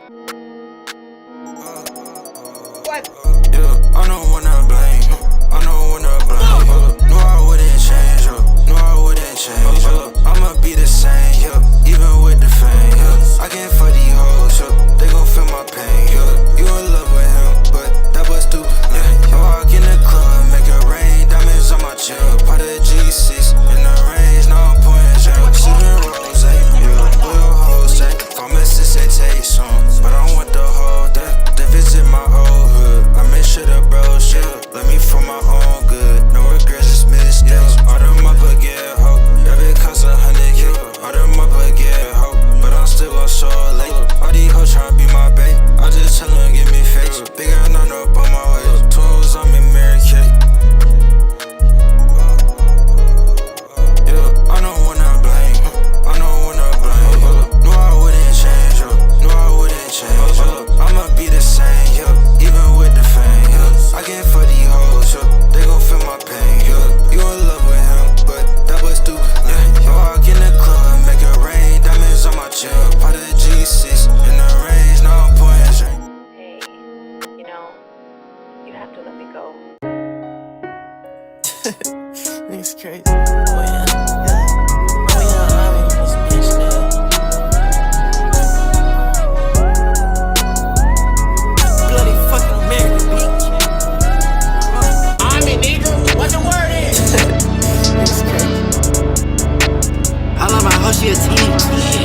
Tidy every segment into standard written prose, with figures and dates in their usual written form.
What? Yeah, I'm the one to blame. I'm the one to blame. No, I wouldn't change. No, I wouldn't change. I'ma be the same. Even with the fame. I can't fuck these hoes. They gon' feel my pain. You in love with him, but that was stupid. I walk in the club, make it rain. Diamonds on my chin. Part of the G6 in the range. Now I'm pouring gin. Sipping rose. Blue Jose. Pharmacist say take some, but I want the whole thing. They visit my old hood. I make sure the bros let me for my own good. No regrets, just mistakes. All them up get hope. That bitch cost 100K. All them up get hope, but I'm still gon' show late. All these hoes tryna be my babe. I just tell them give me face. Big girl not up on my way. Twos on me, Mary Kate. Yeah, I don't wanna blame. I don't wanna blame. No, I wouldn't change. No, I wouldn't change. I'ma be the same. Even with the fame. I can't fuck these hoes. They gon' feel my pain. You in love with him, but that was stupid. I walk in the club, make it rain. Diamonds on my chin. Part of the G6 in the range. Now I'm pouring gin. Hey, you have to let me go. Niggas crazy. Oh yeah. Oh yeah, I'm in this bitch now. Bloody fucking American beat. I'm in, nigga. What the word is? Niggas crazy. I love my hoe, she a 10.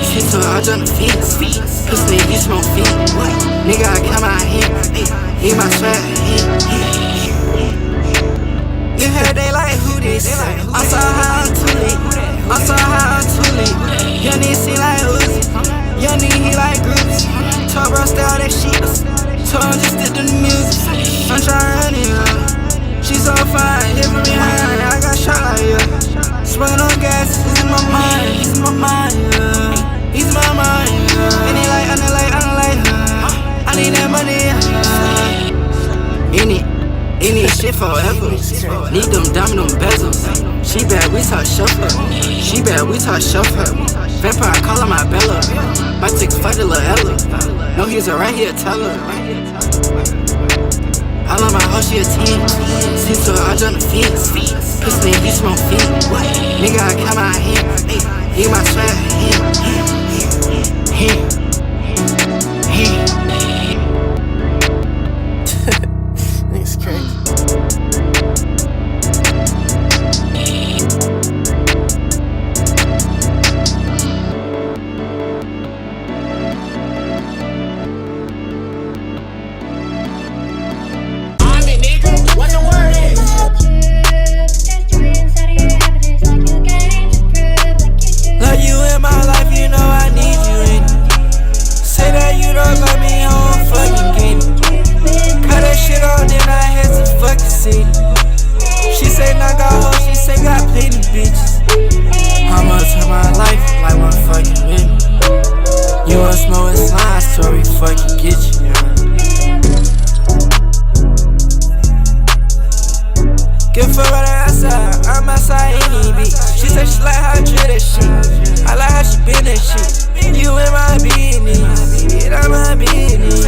She told her I jump the fence. Pussy, you smoke feet. Nigga, I count my hand. Eat my swag. You heard they like who this? I saw how I'm too late. I saw how I'm too late. Young nigga see like Uzi. Young nigga he like groups. Told bro stay all that shit. Told him just stick to the music. I'm tryna run it up. She so fine, living behind. I got shot like yeah. Smoking on gas, it's in my mind. It's in my mind, yeah. It's in my mind, yeah. And he like, I don't like her. I need that money, yeah. In it shit forever. Need them diamond, them bezels. She bad, we talk shuffle. She bad, we talk shuffle. Vampire, call her my Bella. My tick fuck the little Ella. No, he's right here, tell her. I love my hoe, she a 10. See, so I jump the fence. Pussy, you smoke feet. Nigga, I count my hand. Eat my swag. Niggas crazy. I'm in, nigga. What the word is? Love you in my life, you know I need you in it. Say that you don't love me, I won't fucking get it. Cut that shit off, then I had to fucking see it. She say not got hoes, she say got plenty bitches. I'ma turn my life like one fucking minute. You must know it's slime story, fucking get you. Give a fuck about the outside, I'm outside any beat. She said she like how I treat that shit. I like how she been that shit. You in my business, it ain't my business.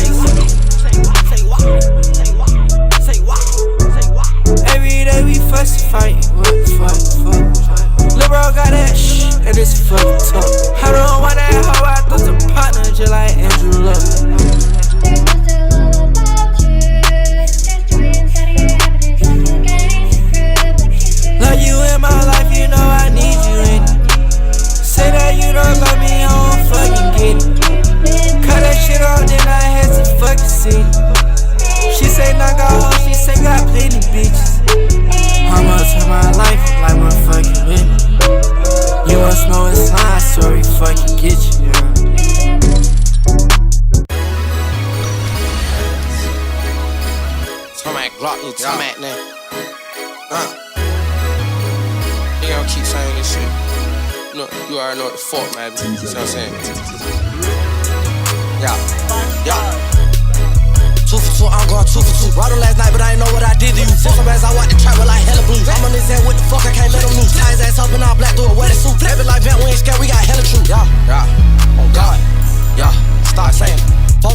Every day we fuss and fight. What the fuck? Lil' bro got that shh, and it's fucked up. I don't want that hoe, I thought the partner just like Andrew Love. Love you in my life, you know I need you in it. Say that you don't love me, I won't fucking get it. Cut that shit off, then I had to fucking see it. She say not got hoes, she say got plenty bitches. I'ma turn my life like one fucking minute. You must know it's slime story, fucking get you. Tomac Glock, you Tomac now. You gon' keep saying this shit. You already know what the fuck, man. You see what I'm saying? Yeah. 2 for 2, I'm going 2 for 2. Brought him last night, but I ain't know what I did to you. Fuck him as I walk the trap with like hella blues. I'm on his head, what the fuck, I can't let him loose. Tie his ass up in all black through a wedding suit. Flip it like vent, we ain't scared, we got hella truth. Yeah. Oh God. Yeah. Start saying. 4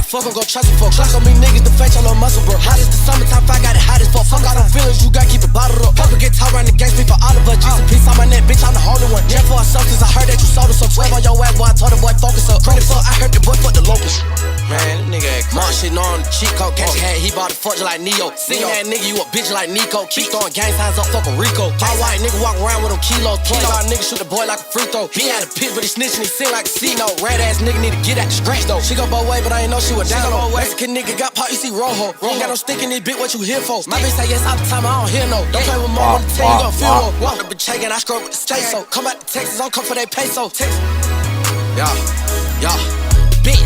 fuck, I'm gon' trust him, fuck. Trust on me niggas, the face on no muscle, bro. Hot as the summertime, I got it hot as fuck. Fuck out on feelings, you gotta keep it bottled up. Papa get tall around the gang, speak for all of us. Just a piece on my neck, bitch, I'm the only one. Yeah, for a substance, I heard that you sold us up. 12 on your ass, boy, I told the boy, focus up. Credit fuck, I heard the boy, fuck the locust. Man, nigga act Mark shit on the cheat code. Catch your head, he bought the fuck just like Neo. Sing that nigga, you a bitch like Nico. Keep throwing gang signs up, fucking Rico. All white nigga walk around with them kilos. Point out nigga shoot the boy like a free throw. He had a pit, but he snitching, he sing like a C-note. Red ass nigga need to get at the scratch though. She go both way, but I ain't know she was down though. Mexican nigga got pop, you see rojo. Ain't got no stick in this bitch, what you here for? My bitch say yes all the time, I don't hear no. Don't play with mom, I'm tell you gon' feel more. Walk the bitch shaking, I scroll with the stay so. Come out to Texas, don't come for they peso. Texas. Yeah, bitch.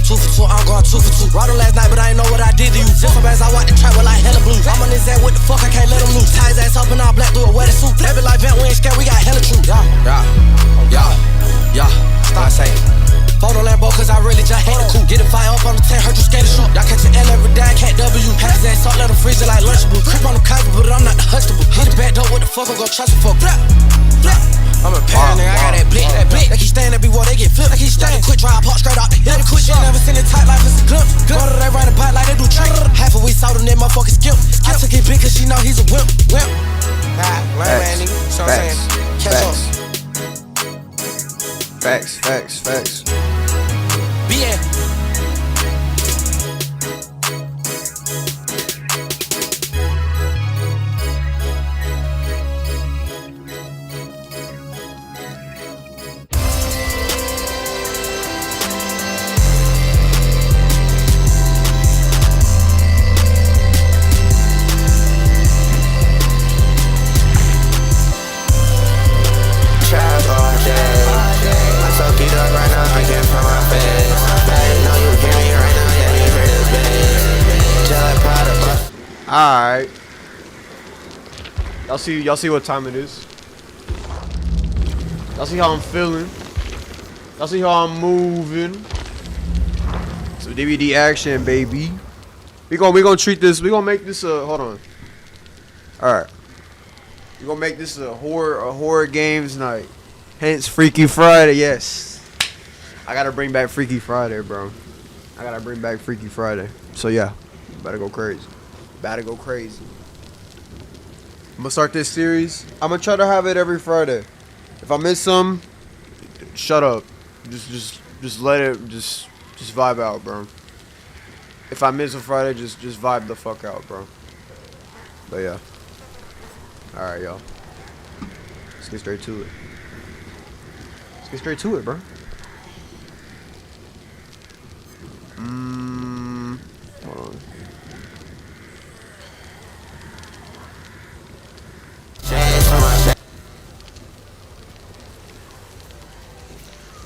2 for 2, I'm going 2 for 2. Rode him last night, but I ain't know what I did to you. Just some as I walk the trap with like hella blues. I'm on his ass, what the fuck, I can't let him loose. Tie his ass up and all black through a wedding suit. That be like vent, we ain't scared, we got hella true. Yeah. Start saying. Photo Lambo, cause I really just hate the coupe. Get a fire up on the 10, hurt you scared to shoot. Y'all catch an L every day, I can't W. Pack his ass up, let him freeze it like Lunchable. Creep on the copy, but I'm not the Huxtable. Hit the back door, what the fuck, I'm gon' trust him for. I'm a parent, nigga, I got that blick. They keep staying every war, they get flipped. They keep staying, quick drive, pop straight out the hill. Quick shit, never seen it tight like it's a glimpse. Go to they run a bike like they do trick. Half a week sold them, that motherfucker skip. I took it big cause she know he's a wimp. Lame man, nigga, so I'm saying, catch up. Facts. BN. Alright. Y'all see what time it is. Y'all see how I'm feeling. Y'all see how I'm moving. Some DVD action, baby. We gonna treat this. We gonna make this a hold on. Alright. We gonna make this a horror games night. Hence Freaky Friday, yes. I gotta bring back Freaky Friday, bro. I gotta bring back Freaky Friday. So yeah, better go crazy. I'm gonna start this series. I'm gonna try to have it every Friday. If I miss some, shut up. Just let it just vibe out, bro. If I miss a Friday, just vibe the fuck out, bro. But yeah. Alright, y'all. Let's get straight to it, bro. Hold on.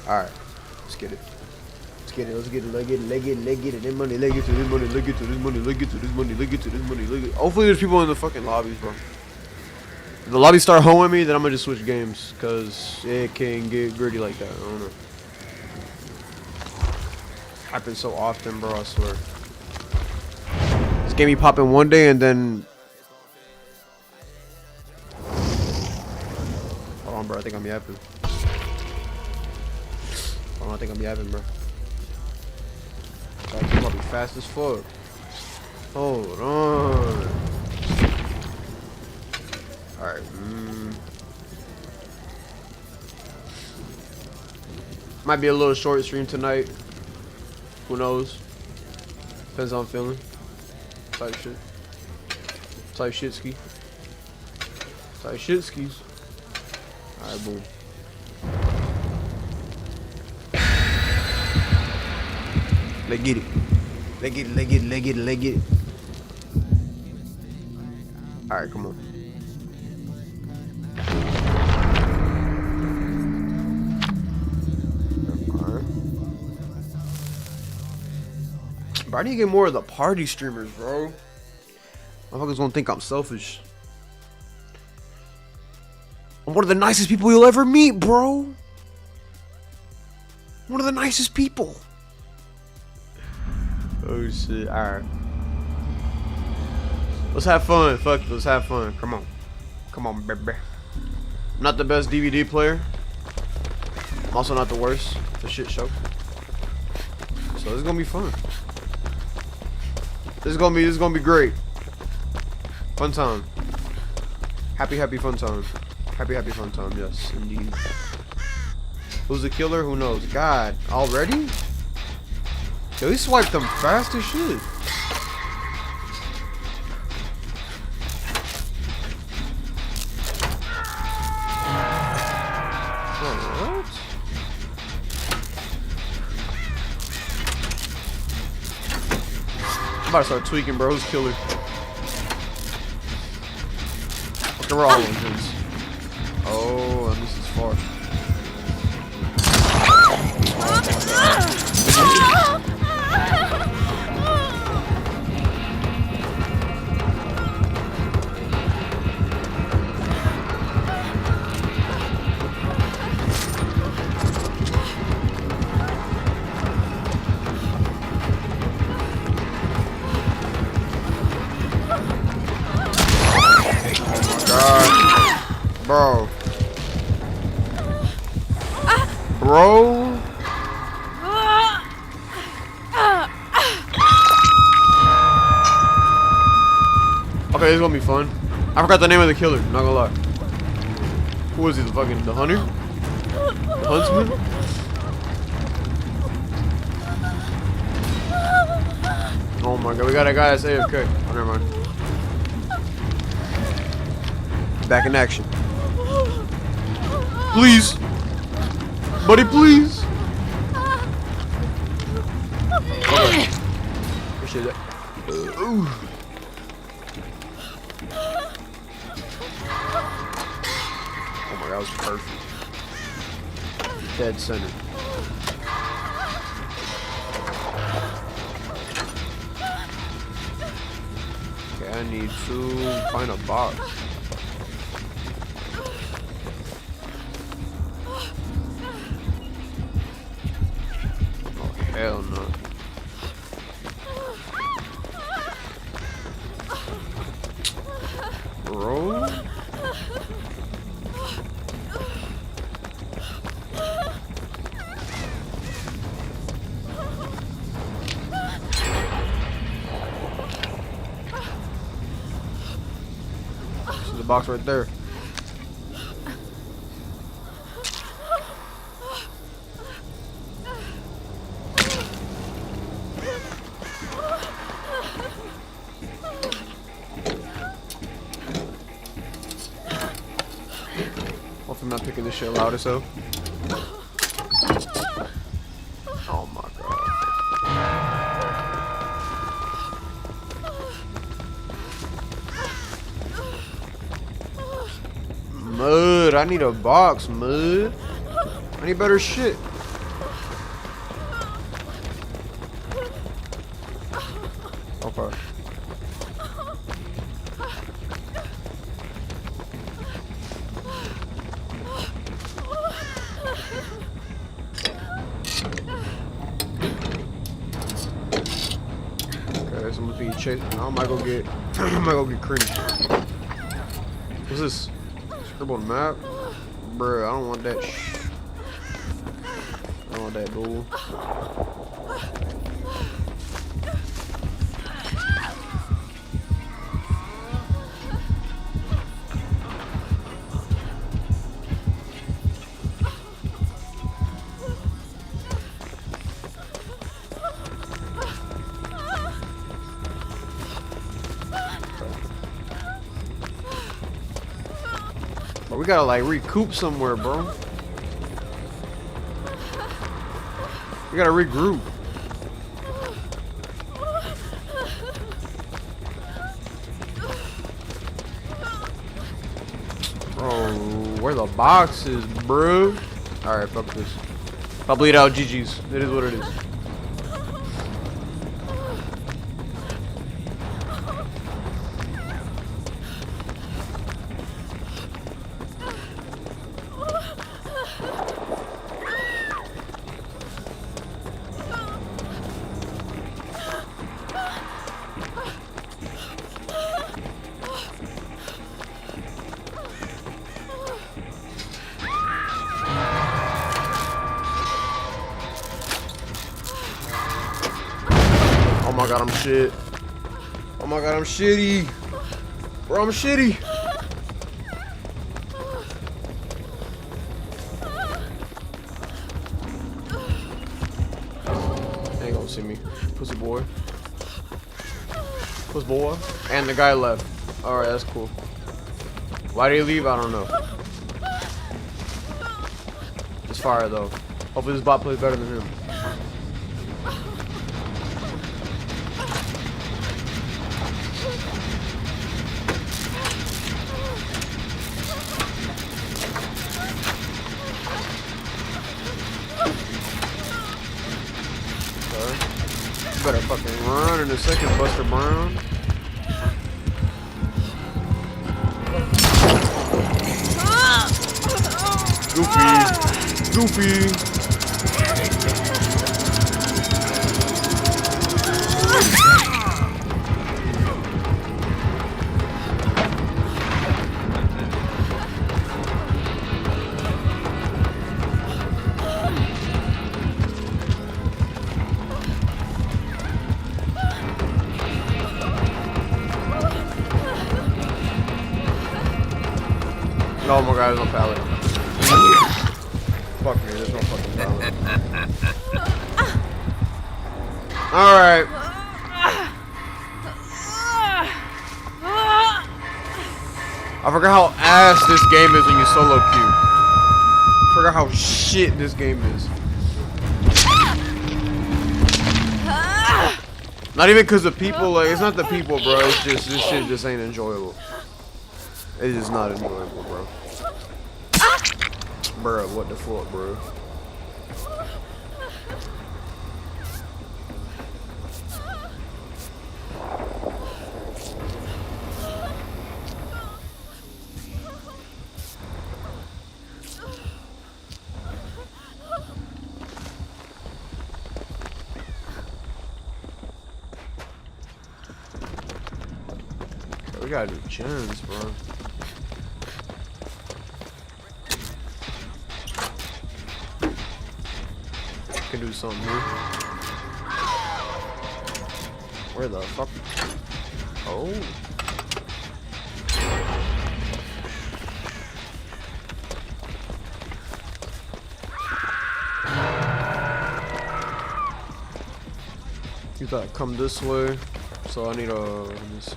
Alright, let's get it. Let's get it. This money, let's get to this money. Hopefully there's people in the fucking lobbies, bro. If the lobbies start hoeing me, then I'm gonna just switch games, cause it can get gritty like that. I don't know. Happens so often, bro, I swear. This game be popping one day and then hold on, bro, I think I'm yapping. I think I'm yapping, bro. I'm gonna be fast as fuck. Hold on. Alright. Might be a little short stream tonight. Who knows? Depends how I'm feeling. Type shit ski. Alright, boom. Let's get it. Alright, come on. Bro, I need to get more of the party streamers, bro. Motherfuckers gonna think I'm selfish. I'm one of the nicest people you'll ever meet, bro. One of the nicest people. Oh shit, alright. Let's have fun, fuck it, let's have fun. Come on, baby. I'm not the best DVD player. I'm also not the worst. It's a shit show. So this is gonna be fun. This is gonna be great. Fun time. Happy fun time. Happy fun time. Yes, indeed. Who's the killer? Who knows? God, already? Yo, he swiped them fast as shit. What? I'm about to start tweaking, bro. Who's killer? They're all engines. Oh, and this is far. Bro. Bro. Okay, this is gonna be fun. I forgot the name of the killer, not gonna lie. Who is he? The hunter? The huntsman? Oh my god, we got a guy that's AFK. Oh, never mind. Back in action. Please. Buddy, please. Okay. Appreciate that. Ooh. Oh my god, that was perfect. Dead center. Okay, I need to find a box. Hell no. Bro? This is the box right there. I'm not picking this shit loud as hell. Oh my god. Mud, I need a box, Mud. I need better shit. Okay. Okay, so I'm gonna chase. I might go get. I might go get cringe. What's this? Scribble on the map? Bruh, I don't want that I don't want that bull. But we gotta like recoup somewhere, bro. We gotta regroup. Bro, where the box is, bro? Alright, fuck this. If I bleed out, GG's. It is what it is. Oh my god, I'm shit. my god, I'm shitty. Bro, I'm shitty. They ain't gonna see me. Pussy boy. Pussy boy. And the guy left. Alright, that's cool. Why did he leave? I don't know. It's fire though. Hopefully this bot plays better than him. You better fucking run in a second, Buster Brown. Goofy. Oh my god, there's no pallet. Fuck me, there's no fucking pallet. Alright. I forgot how ass this game is when you solo queue. I forgot how shit this game is. Not even because the people, like, it's not the people, bro. It's just, this shit just ain't enjoyable. It's just not enjoyable, bro. Bro, what the fuck, bro? We gotta do gens, bro. Can do something new. Where the fuck? Oh. You thought come this way, so I need a. Let me see.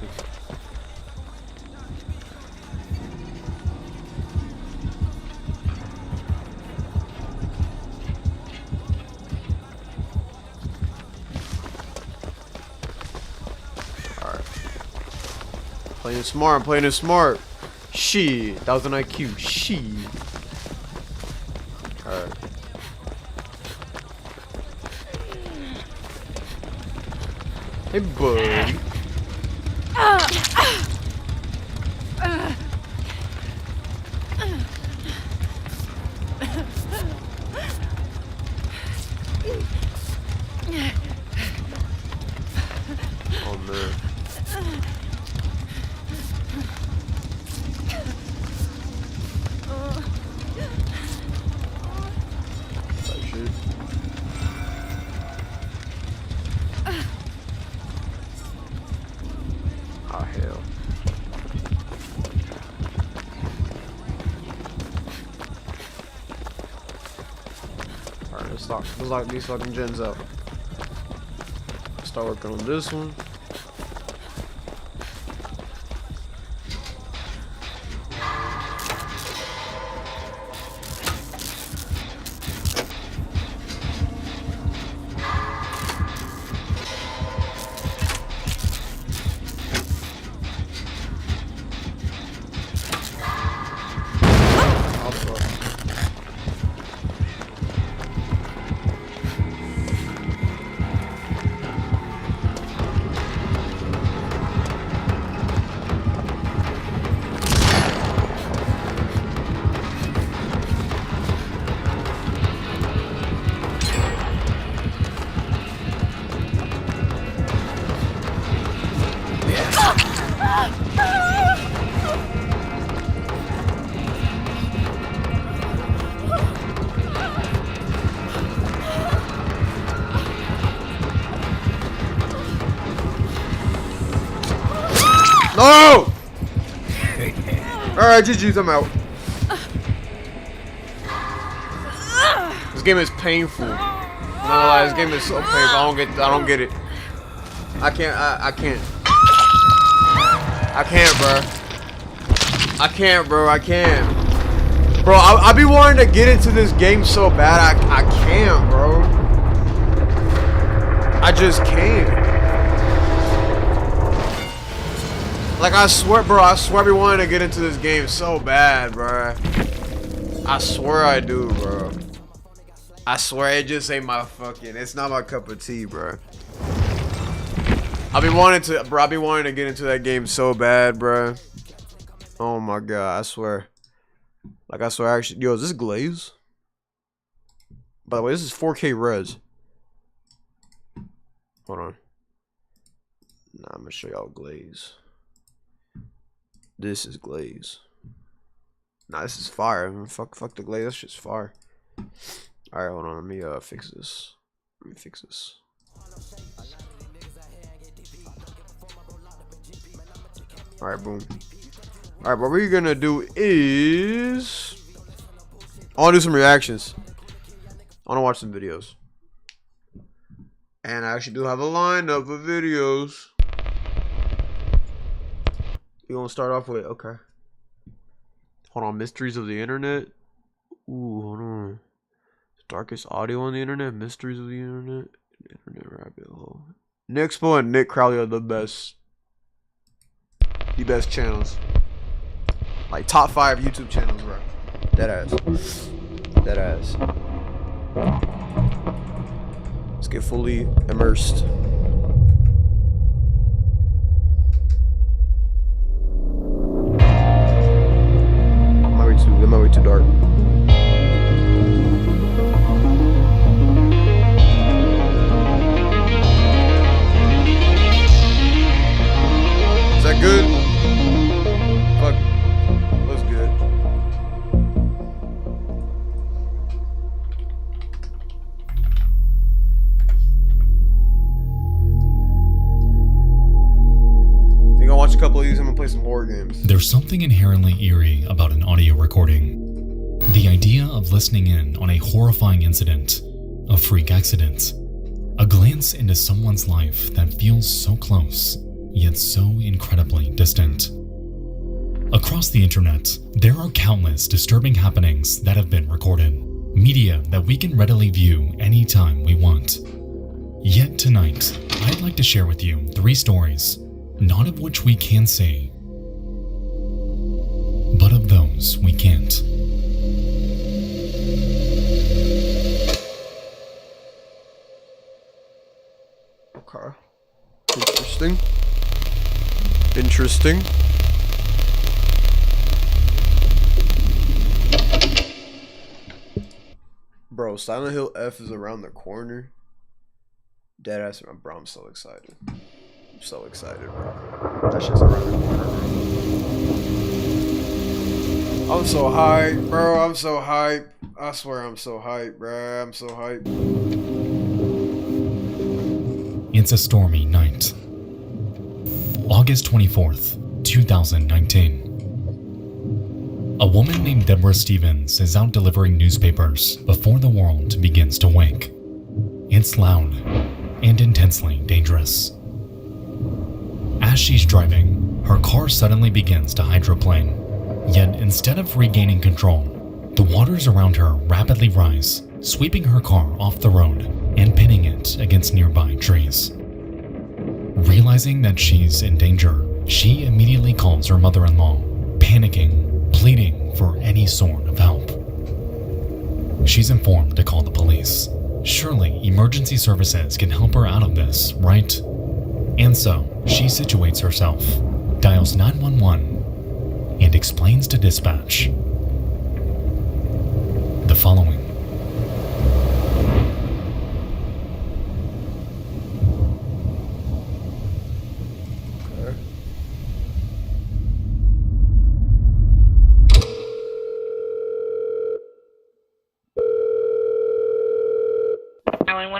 Playing smart, I'm playing it smart. Shit, that was an IQ. Shit. Alright. Hey, buddy. Oh, man. Let's lock these fucking gens up. Start working on this one. No! Alright, GG's, I'm out. This game is painful. I'm not gonna lie, this game is so painful. I don't get it. I can't, I can't. I can't, bro. I can't, bro. I can't. Bro, I be wanting to get into this game so bad. I can't, bro. I just can't. Like, I swear, bro, I swear I be wanting to get into this game so bad, bro. I swear I do, bro. I swear it just ain't my fucking, it's not my cup of tea, bro. I be wanting to get into that game so bad, bro. Oh my god, I swear. Like, I swear, actually, yo, is this glaze? By the way, this is 4K res. Hold on. Nah, I'm gonna show y'all glaze. This is glaze. Nah, this is fire. I mean, fuck the glaze. That's just fire. Alright, hold on. Let me fix this. Alright, boom. Alright, what we're gonna do is I wanna do some reactions. I wanna watch some videos. And I actually do have a lineup of videos. We're gonna start off with, okay. Hold on, mysteries of the internet. Ooh, hold on. Darkest audio on the internet, mysteries of the internet, internet rabbit hole. Nixpo and Nick Crowley are the best channels. Like top 5 YouTube channels, bro. Dead ass. Let's get fully immersed. That might be too dark. Is that good? Fuck it. That's good. We gonna watch a couple of these. I'm gonna play some horror games. There's something inherently eerie about an audio recording. The idea of listening in on a horrifying incident, a freak accident, a glance into someone's life that feels so close, yet so incredibly distant. Across the internet, there are countless disturbing happenings that have been recorded, media that we can readily view anytime we want. Yet tonight, I'd like to share with you 3 stories, not of which we can see, but of those we can't. Okay. Interesting. Bro, Silent Hill F is around the corner. Deadass, bro, I'm so excited. I'm so excited, bro. That shit's around the corner, bro. I'm so hyped, bro. I'm so hyped. I swear I'm so hyped, bro. I'm so hyped. It's a stormy night. August 24th, 2019. A woman named Deborah Stevens is out delivering newspapers before the world begins to wake. It's loud and intensely dangerous. As she's driving, her car suddenly begins to hydroplane. Yet instead of regaining control, the waters around her rapidly rise, sweeping her car off the road and pinning it against nearby trees. Realizing that she's in danger, she immediately calls her mother-in-law, panicking, pleading for any sort of help. She's informed to call the police. Surely emergency services can help her out of this, right? And so, she situates herself, dials 911, and explains to dispatch the following.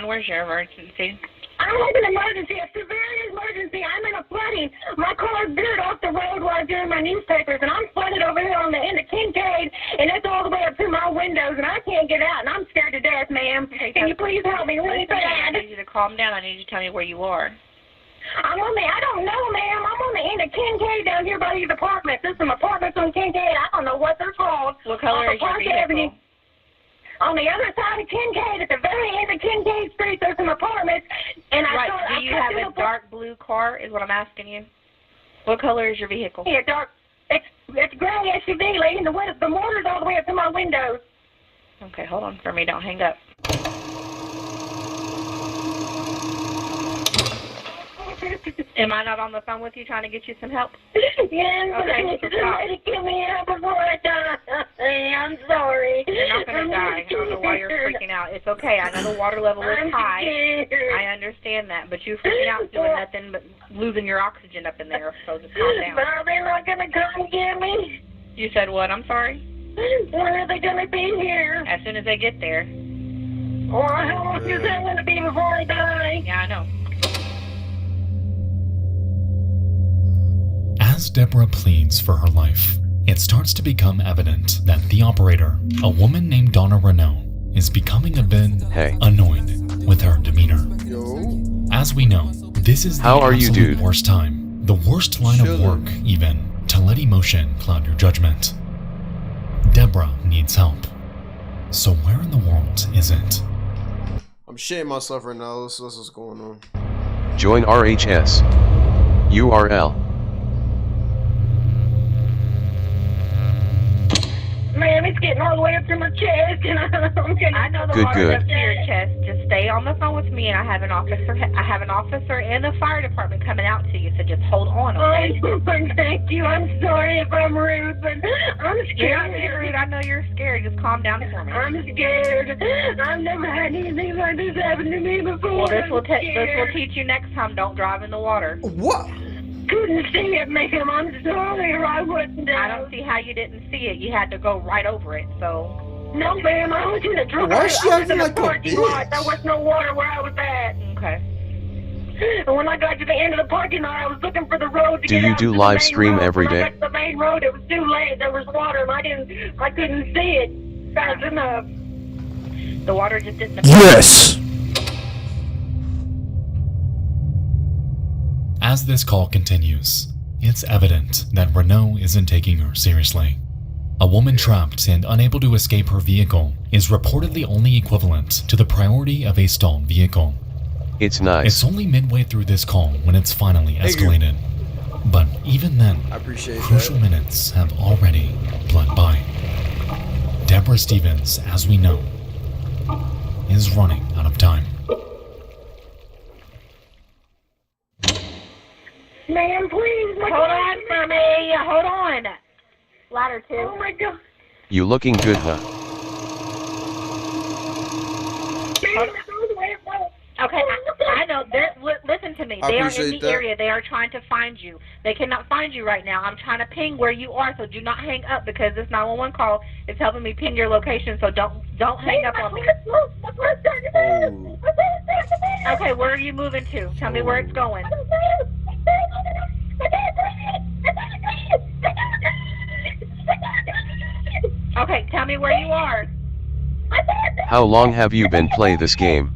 Where's your emergency? I have an emergency, a severe emergency. I'm in a flooding. My car veered off the road while I was doing my newspapers, and I'm flooded over here on the end of Kincaid, and it's all the way up to my windows, and I can't get out, and I'm scared to death, ma'am. Can you please help me really I bad? need you to calm down. I need you to tell me where you are. I don't know, ma'am. I'm on the end of Kincaid down here by these apartments. There's some apartments on Kincaid. I don't know what they're called. What color is your Park vehicle? Avenue. On the other side of Kincaid, at the very end of Kincaid Street, there's some apartments. And Right. Do you have a dark blue car is what I'm asking you? What color is your vehicle? Yeah, dark. It's gray SUV, lady. The motor's all the way up to my windows. Okay, hold on for me. Don't hang up. Am I not on the phone with you trying to get you some help? Yes, Okay, so stop. give me help before I die. I'm sorry. You're not going to die. I don't know why you're freaking out. It's okay. I know the water level is I'm high. scared. I understand that, but you freaking out doing nothing but losing your oxygen up in there, so just calm down. But they're not going to come get me. You said what? I'm sorry? When are they going to be here? As soon as they get there. Or how long is that going to be before I die? Yeah, I know. As Deborah pleads for her life, it starts to become evident that the operator, a woman named Donna Renault, is becoming a bit annoyed with her demeanor. As we know, this is the absolute worst time, the worst line of work even, to let emotion cloud your judgment. Deborah needs help. So where in the world is it? I'm shitting myself right now. That's what's going on. Join RHS. URL. Ma'am, it's getting all the way up to my chest, and I'm gonna I know the water's up to your chest. Just stay on the phone with me, and I have an officer and the fire department coming out to you. So just hold on, okay? Thank you. I'm sorry if I'm rude, but I'm scared. You're not being rude. I know you're scared. Just calm down for me. I'm scared. I've never had anything like this happen to me before. Well, this will teach you next time. Don't drive in the water. What? Couldn't see it, ma'am. I'm sorry, or I wouldn't have. I don't see how you didn't see it. You had to go right over it, so. No, ma'am, I was in a drunk. Why is she acting like a parking lot. bitch? There was no water where I was at. Okay. And when I got to the end of the parking lot, I was looking for the road to Do get you out do to the live main stream road. every When I day? got to the main road, it was too late. There was water, and I couldn't see it fast enough. The water just didn't. Yes. As this call continues, it's evident that Renault isn't taking her seriously. A woman trapped and unable to escape her vehicle is reportedly only equivalent to the priority of a stalled vehicle. It's nice. It's only midway through this call when it's finally Thank you. escalated. But even then, I appreciate crucial that. minutes have already bled by. Deborah Stevens, as we know, is running out of time. Ma'am, please. Hold on for me. Hold on. Ladder 2. Oh, my God. You looking good, huh? Okay, I know. Listen to me. I They are in appreciate the that. area. They are trying to find you. They cannot find you right now. I'm trying to ping where you are, so do not hang up because this 911 call is helping me ping your location. So don't hang up on me. Oh. Okay, where are you moving to? Tell me where it's going. Okay, tell me where you are. How long have you been play this game?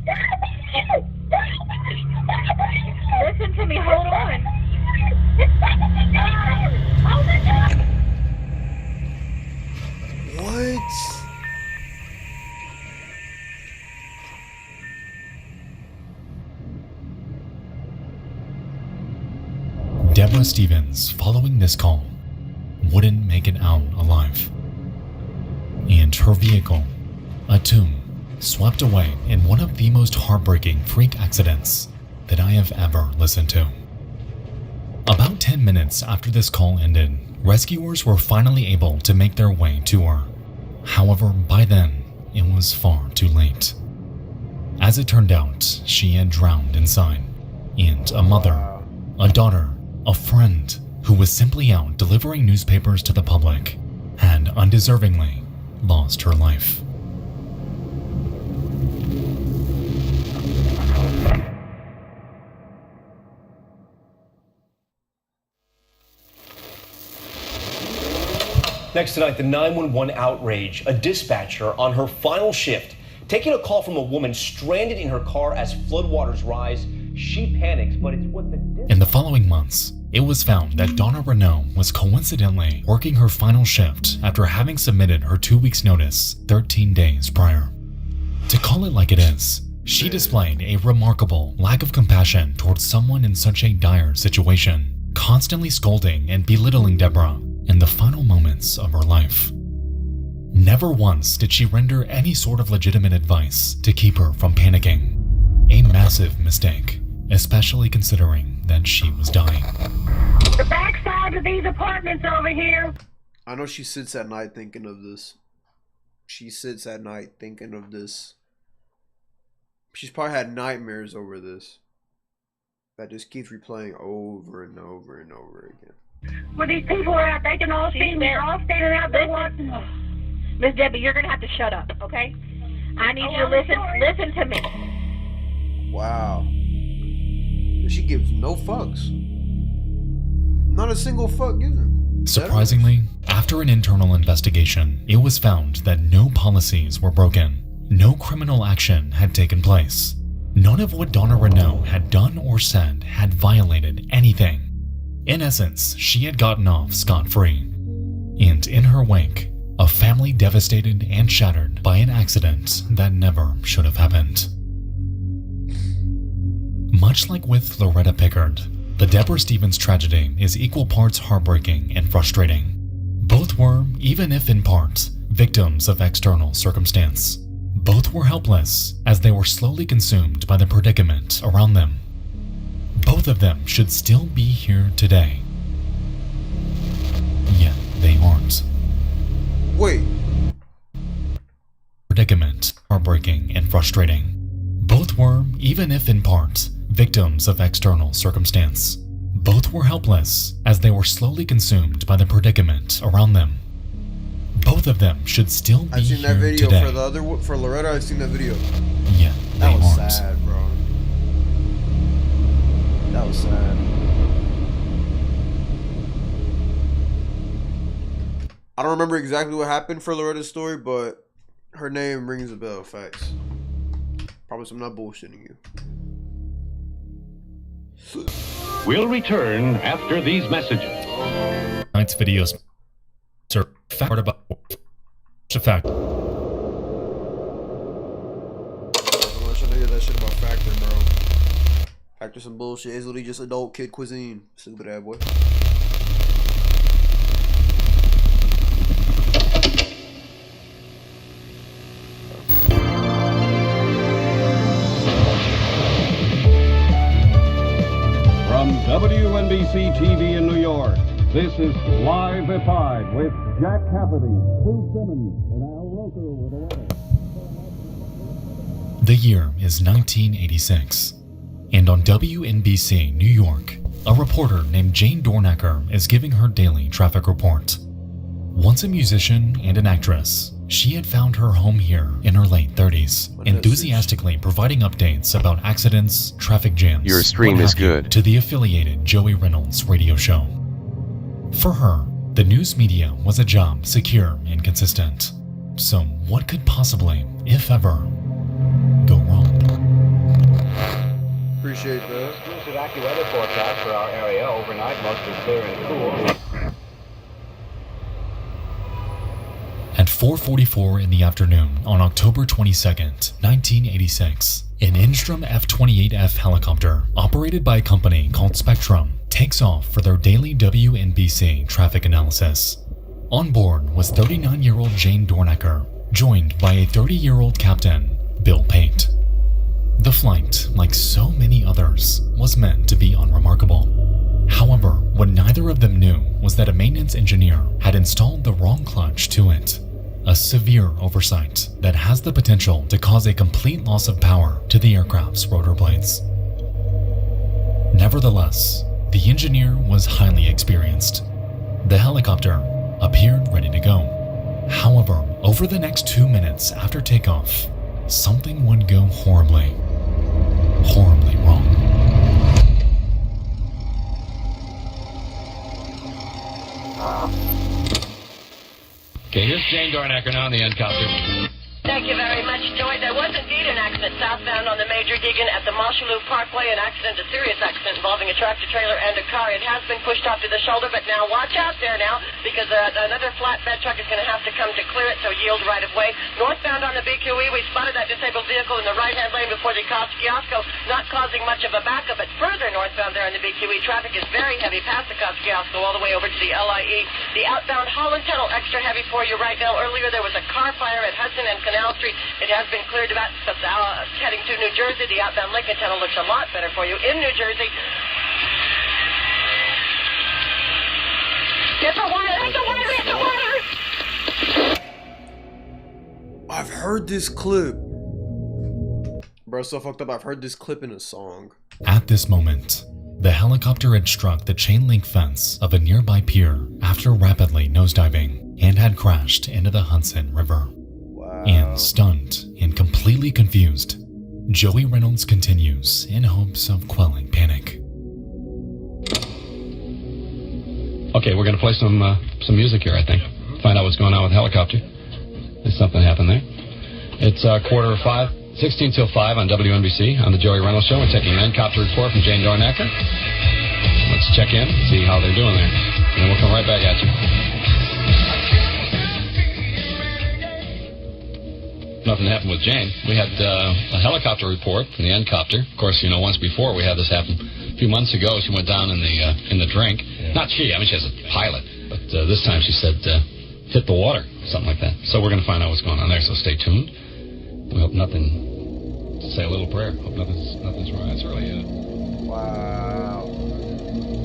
Listen to me. Hold on. What? Deborah Stevens, following this call, wouldn't make it out alive. And her vehicle, a tomb, swept away in one of the most heartbreaking freak accidents that I have ever listened to. About 10 minutes after this call ended, rescuers were finally able to make their way to her. However, by then, it was far too late. As it turned out, she had drowned inside, and a mother, a daughter, a friend who was simply out delivering newspapers to the public had undeservingly lost her life. Next tonight, the 911 outrage. A dispatcher on her final shift, taking a call from a woman stranded in her car as floodwaters rise. She panics, but it's what the... In the following months, it was found that Donna Renault was coincidentally working her final shift after having submitted her 2 weeks' notice 13 days prior. To call it like it is, she displayed a remarkable lack of compassion towards someone in such a dire situation, constantly scolding and belittling Deborah in the final moments of her life. Never once did she render any sort of legitimate advice to keep her from panicking. A massive mistake, especially considering that she was dying. The backside of these apartments over here. I know she sits at night thinking of this. She sits at night thinking of this. She's probably had nightmares over this. That just keeps replaying over and over and over again. Where these people are at, they can all see me. They're all standing out there watching. Miss Debbie, you're gonna have to shut up, okay? I need you to listen to me. Wow. She gives no fucks. Not a single fuck given. Surprisingly, after an internal investigation, it was found that no policies were broken. No criminal action had taken place. None of what Donna Renault had done or said had violated anything. In essence, she had gotten off scot-free. And in her wake, a family devastated and shattered by an accident that never should have happened. Much like with Loretta Pickard, the Deborah Stevens tragedy is equal parts heartbreaking and frustrating. Both were, even if in part, victims of external circumstance. Both were helpless as they were slowly consumed by the predicament around them. Both of them should still be here today. Yet they aren't. Wait. Predicament, heartbreaking and frustrating. Both were, even if in part, victims of external circumstance. Both were helpless as they were slowly consumed by the predicament around them. Both of them should still be I've seen that here video today. for Loretta. I've seen that video. Yet they That was aren't. sad, bro. That was sad. I don't remember exactly what happened for Loretta's story, but her name rings a bell. Facts. Promise I'm not bullshitting you. We'll return after these messages. Tonight's videos are fact about a fact. I'm not trying to hear that shit about Factor, bro. Factor some bullshit. It's literally just adult kid cuisine. Stupid ass boy. From WNBC TV in New York, this is Live at 5 with Jack Cafferty, Sue Simmons, and Al Roker with a weather. The year is 1986, and on WNBC New York, a reporter named Jane Dornacker is giving her daily traffic report. Once a musician and an actress, she had found her home here in her late 30s, enthusiastically providing updates about accidents, traffic jams, Your stream what is have you, good. to the affiliated Joey Reynolds radio show. For her, the news media was a job secure and consistent. So what could possibly, if ever, go wrong? Appreciate that. Exclusive AccuWeather forecast for our area overnight, mostly clear and cool. At 4:44 in the afternoon on October 22nd, 1986, an Instrom F-28F helicopter, operated by a company called Spectrum, takes off for their daily WNBC traffic analysis. On board was 39-year-old Jane Dornacker, joined by a 30-year-old captain, Bill Pate. The flight, like so many others, was meant to be unremarkable. However, what neither of them knew was that a maintenance engineer had installed the wrong clutch to it. A severe oversight that has the potential to cause a complete loss of power to the aircraft's rotor blades. Nevertheless, the engineer was highly experienced. The helicopter appeared ready to go. However, over the next 2 minutes after takeoff, something would go horribly wrong. Jane Dornacker now on the helicopter. Thank you very much, Joy. There was indeed an accident southbound on the Major Deegan at the Mosholu Parkway, an accident, a serious accident involving a tractor-trailer and a car. It has been pushed off to the shoulder, but now watch out there now, because another flatbed truck is going to have to come to clear it, so yield right of way. Northbound on the BQE, we spotted that disabled vehicle in the right-hand lane before the Kiosko, not causing much of a backup, but further northbound there on the BQE, traffic is very heavy past the Kiosko all the way over to the LIE. The outbound Holland Tunnel, extra heavy for you right now. Earlier there was a car fire at Hudson and Canal Street. It has been cleared about heading to New Jersey. The outbound Lincoln Tunnel looks a lot better for you in New Jersey. Get the water! Get the water! Get the water! I've heard this clip. Bro, so fucked up. I've heard this clip in a song. At this moment, the helicopter had struck the chain link fence of a nearby pier after rapidly nosediving and had crashed into the Hudson River. And stunned and completely confused, Joey Reynolds continues in hopes of quelling panic. Okay, we're going to play some music here, I think. Find out what's going on with the helicopter. There's something happened there. It's 16 till 5 on WNBC on the Joey Reynolds Show. We're taking an helicopter report from Jane Dornacker. Let's check in, see how they're doing there. And we'll come right back at you. Nothing happened with Jane. We had a helicopter report from the helicopter. Of course, you know, once before we had this happen. A few months ago, she went down in the drink. Yeah. Not she. I mean, she has a pilot. But this time she said, hit the water, something like that. So we're going to find out what's going on there. So stay tuned. We hope nothing. Say a little prayer. Hope nothing's wrong. That's really it. Wow.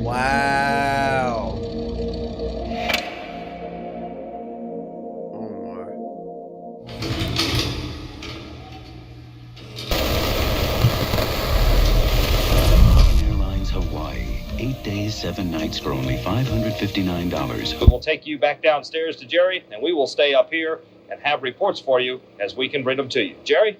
Wow. Airlines Hawaii. 8 days, 7 nights for only $559. We'll take you back downstairs to Jerry, and we will stay up here and have reports for you as we can bring them to you. Jerry?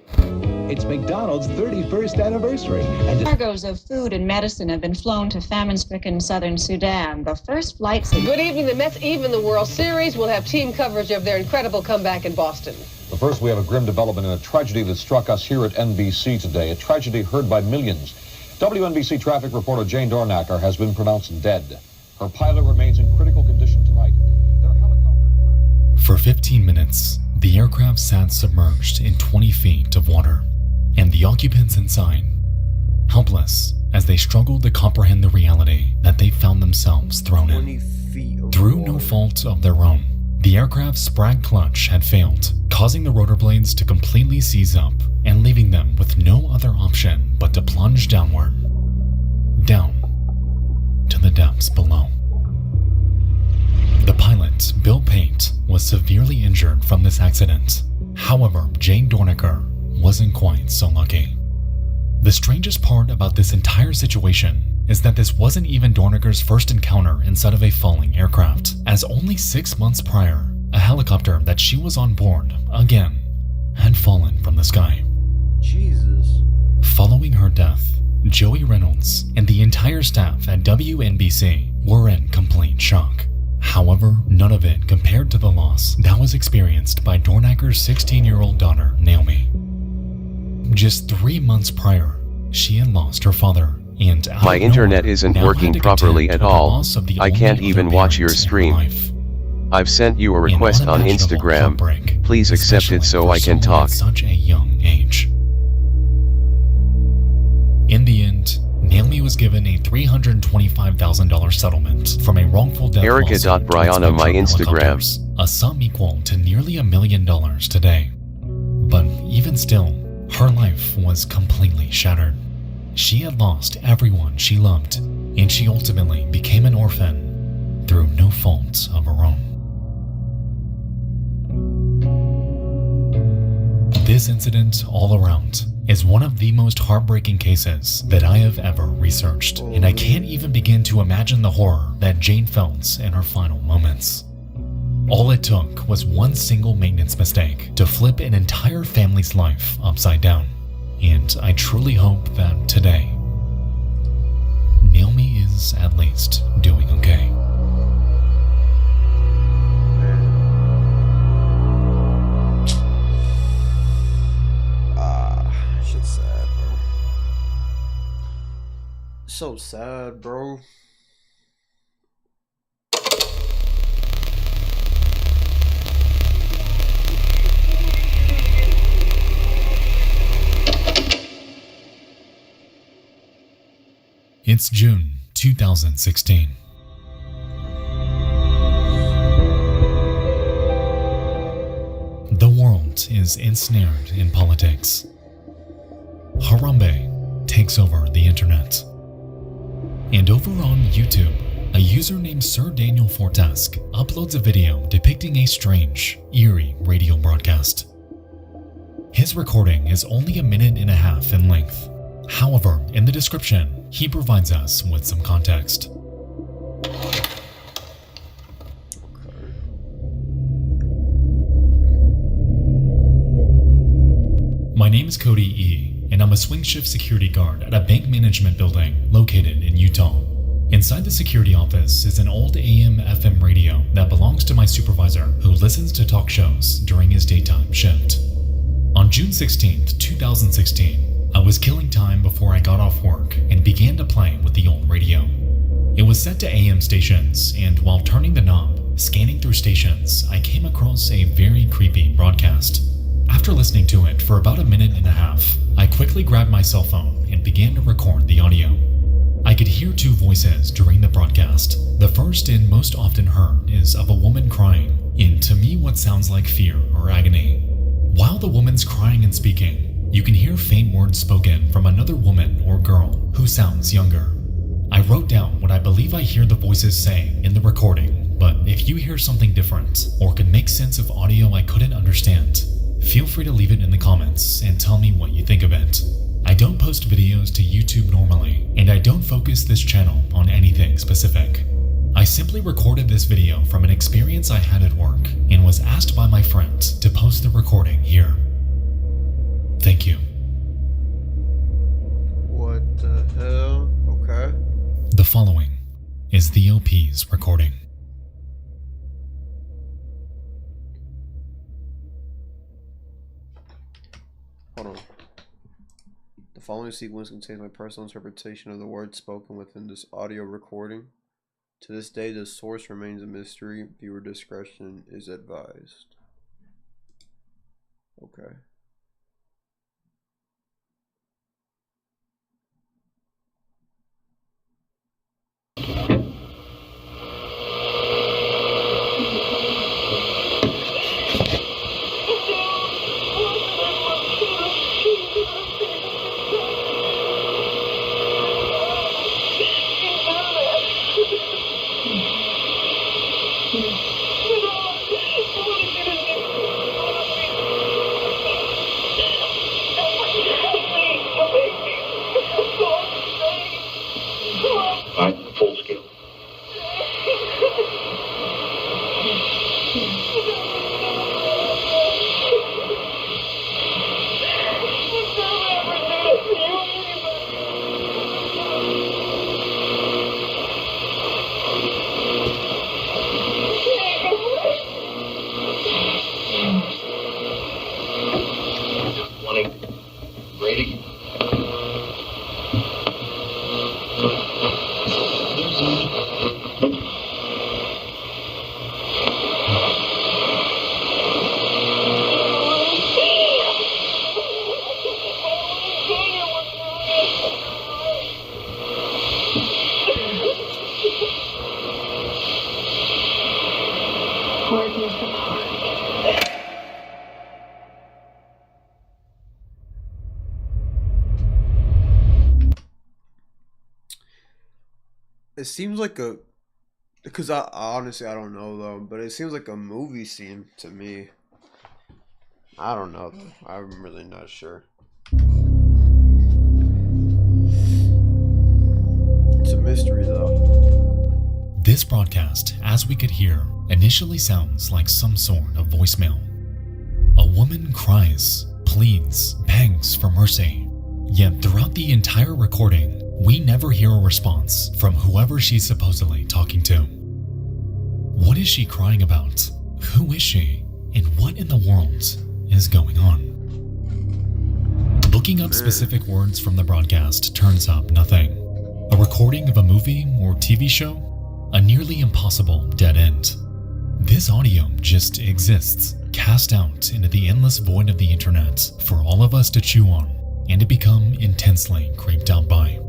It's McDonald's 31st anniversary. And cargoes of food and medicine have been flown to famine-stricken southern Sudan. The first flights... Good evening. The Mets even the World Series. We'll have team coverage of their incredible comeback in Boston. But first, we have a grim development in a tragedy that struck us here at NBC today. A tragedy heard by millions. WNBC traffic reporter Jane Dornacker has been pronounced dead. Her pilot remains in critical condition tonight. For 15 minutes, the aircraft sat submerged in 20 feet of water, and the occupants inside, helpless as they struggled to comprehend the reality that they found themselves thrown in. Through no fault of their own, the aircraft's sprag clutch had failed, causing the rotor blades to completely seize up and leaving them with no other option but to plunge downward, down to the depths below. The pilot, Bill Pate, was severely injured from this accident. However, Jane Dornacker wasn't quite so lucky. The strangest part about this entire situation is that this wasn't even Dornacker's first encounter inside of a falling aircraft, as only 6 months prior, a helicopter that she was on board, again, had fallen from the sky. Jesus. Following her death, Joey Reynolds and the entire staff at WNBC were in complete shock. However, none of it compared to the loss that was experienced by Dornacker's 16-year-old daughter, Naomi. Just 3 months prior, she had lost her father, and my internet isn't working properly at all. I can't even watch your stream. I've sent you a request on Instagram. Please accept it so I can talk. At such a young age. In the end, Naomi was given a $325,000 settlement from a wrongful death lawsuit Erica.Brianna my Instagram. A sum equal to nearly $1 million today. But even still, her life was completely shattered. She had lost everyone she loved, and she ultimately became an orphan through no fault of her own. This incident all around is one of the most heartbreaking cases that I have ever researched, and I can't even begin to imagine the horror that Jane felt in her final moments. All it took was one single maintenance mistake to flip an entire family's life upside down, and I truly hope that today, Naomi is at least doing okay. So sad, bro. It's June 2016. The world is ensnared in politics. Harambe takes over the internet. And over on YouTube, a user named Sir Daniel Fortesque uploads a video depicting a strange, eerie radio broadcast. His recording is only 1.5 minutes in length. However, in the description, he provides us with some context. My name is Cody E, and I'm a swing shift security guard at a bank management building located in Utah. Inside the security office is an old AM/FM radio that belongs to my supervisor, who listens to talk shows during his daytime shift. On June 16th, 2016, I was killing time before I got off work and began to play with the old radio. It was set to AM stations, and while turning the knob, scanning through stations, I came across a very creepy broadcast. After listening to it for about 1.5 minutes, I quickly grabbed my cell phone and began to record the audio. I could hear 2 voices during the broadcast. The first and most often heard is of a woman crying, in to me what sounds like fear or agony. While the woman's crying and speaking, you can hear faint words spoken from another woman or girl who sounds younger. I wrote down what I believe I hear the voices saying in the recording, but if you hear something different or can make sense of audio I couldn't understand, feel free to leave it in the comments and tell me what you think of it. I don't post videos to YouTube normally, and I don't focus this channel on anything specific. I simply recorded this video from an experience I had at work and was asked by my friend to post the recording here. Thank you. What the hell? Okay. The following is the OP's recording. Hold on. The following sequence contains my personal interpretation of the words spoken within this audio recording. To this day, the source remains a mystery. Viewer discretion is advised. Okay. Full scale. Wanting grading. It seems like a, because I honestly I don't know though, but it seems like a movie scene to me. I don't know though. I'm really not sure. It's a mystery though. This broadcast, as we could hear, initially sounds like some sort of voicemail. A woman cries, pleads, begs for mercy. Yet throughout the entire recording, we never hear a response from whoever she's supposedly talking to. What is she crying about? Who is she? And what in the world is going on? Looking up specific words from the broadcast turns up nothing. A recording of a movie or TV show? A nearly impossible dead end. This audio just exists, cast out into the endless void of the internet for all of us to chew on and to become intensely creeped out by.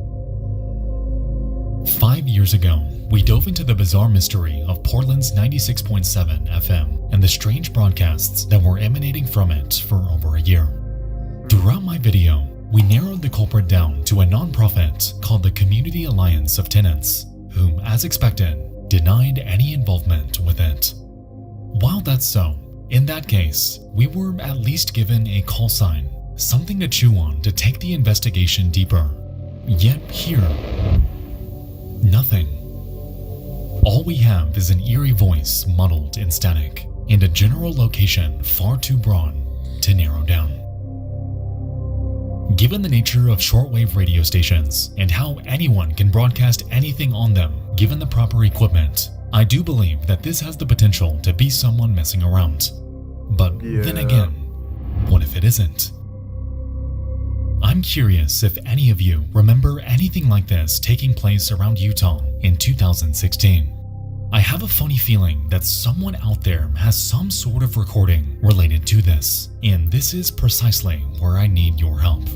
5 years ago, we dove into the bizarre mystery of Portland's 96.7 FM and the strange broadcasts that were emanating from it for over a year. Throughout my video, we narrowed the culprit down to a non-profit called the Community Alliance of Tenants, whom, as expected, denied any involvement with it. While that's so, in that case, we were at least given a call sign, something to chew on to take the investigation deeper. Yet here, nothing. All we have is an eerie voice muddled in static, and a general location far too broad to narrow down. Given the nature of shortwave radio stations and how anyone can broadcast anything on them given the proper equipment, I do believe that this has the potential to be someone messing around. But then again, what if it isn't? I'm curious if any of you remember anything like this taking place around Utah in 2016. I have a funny feeling that someone out there has some sort of recording related to this, and this is precisely where I need your help.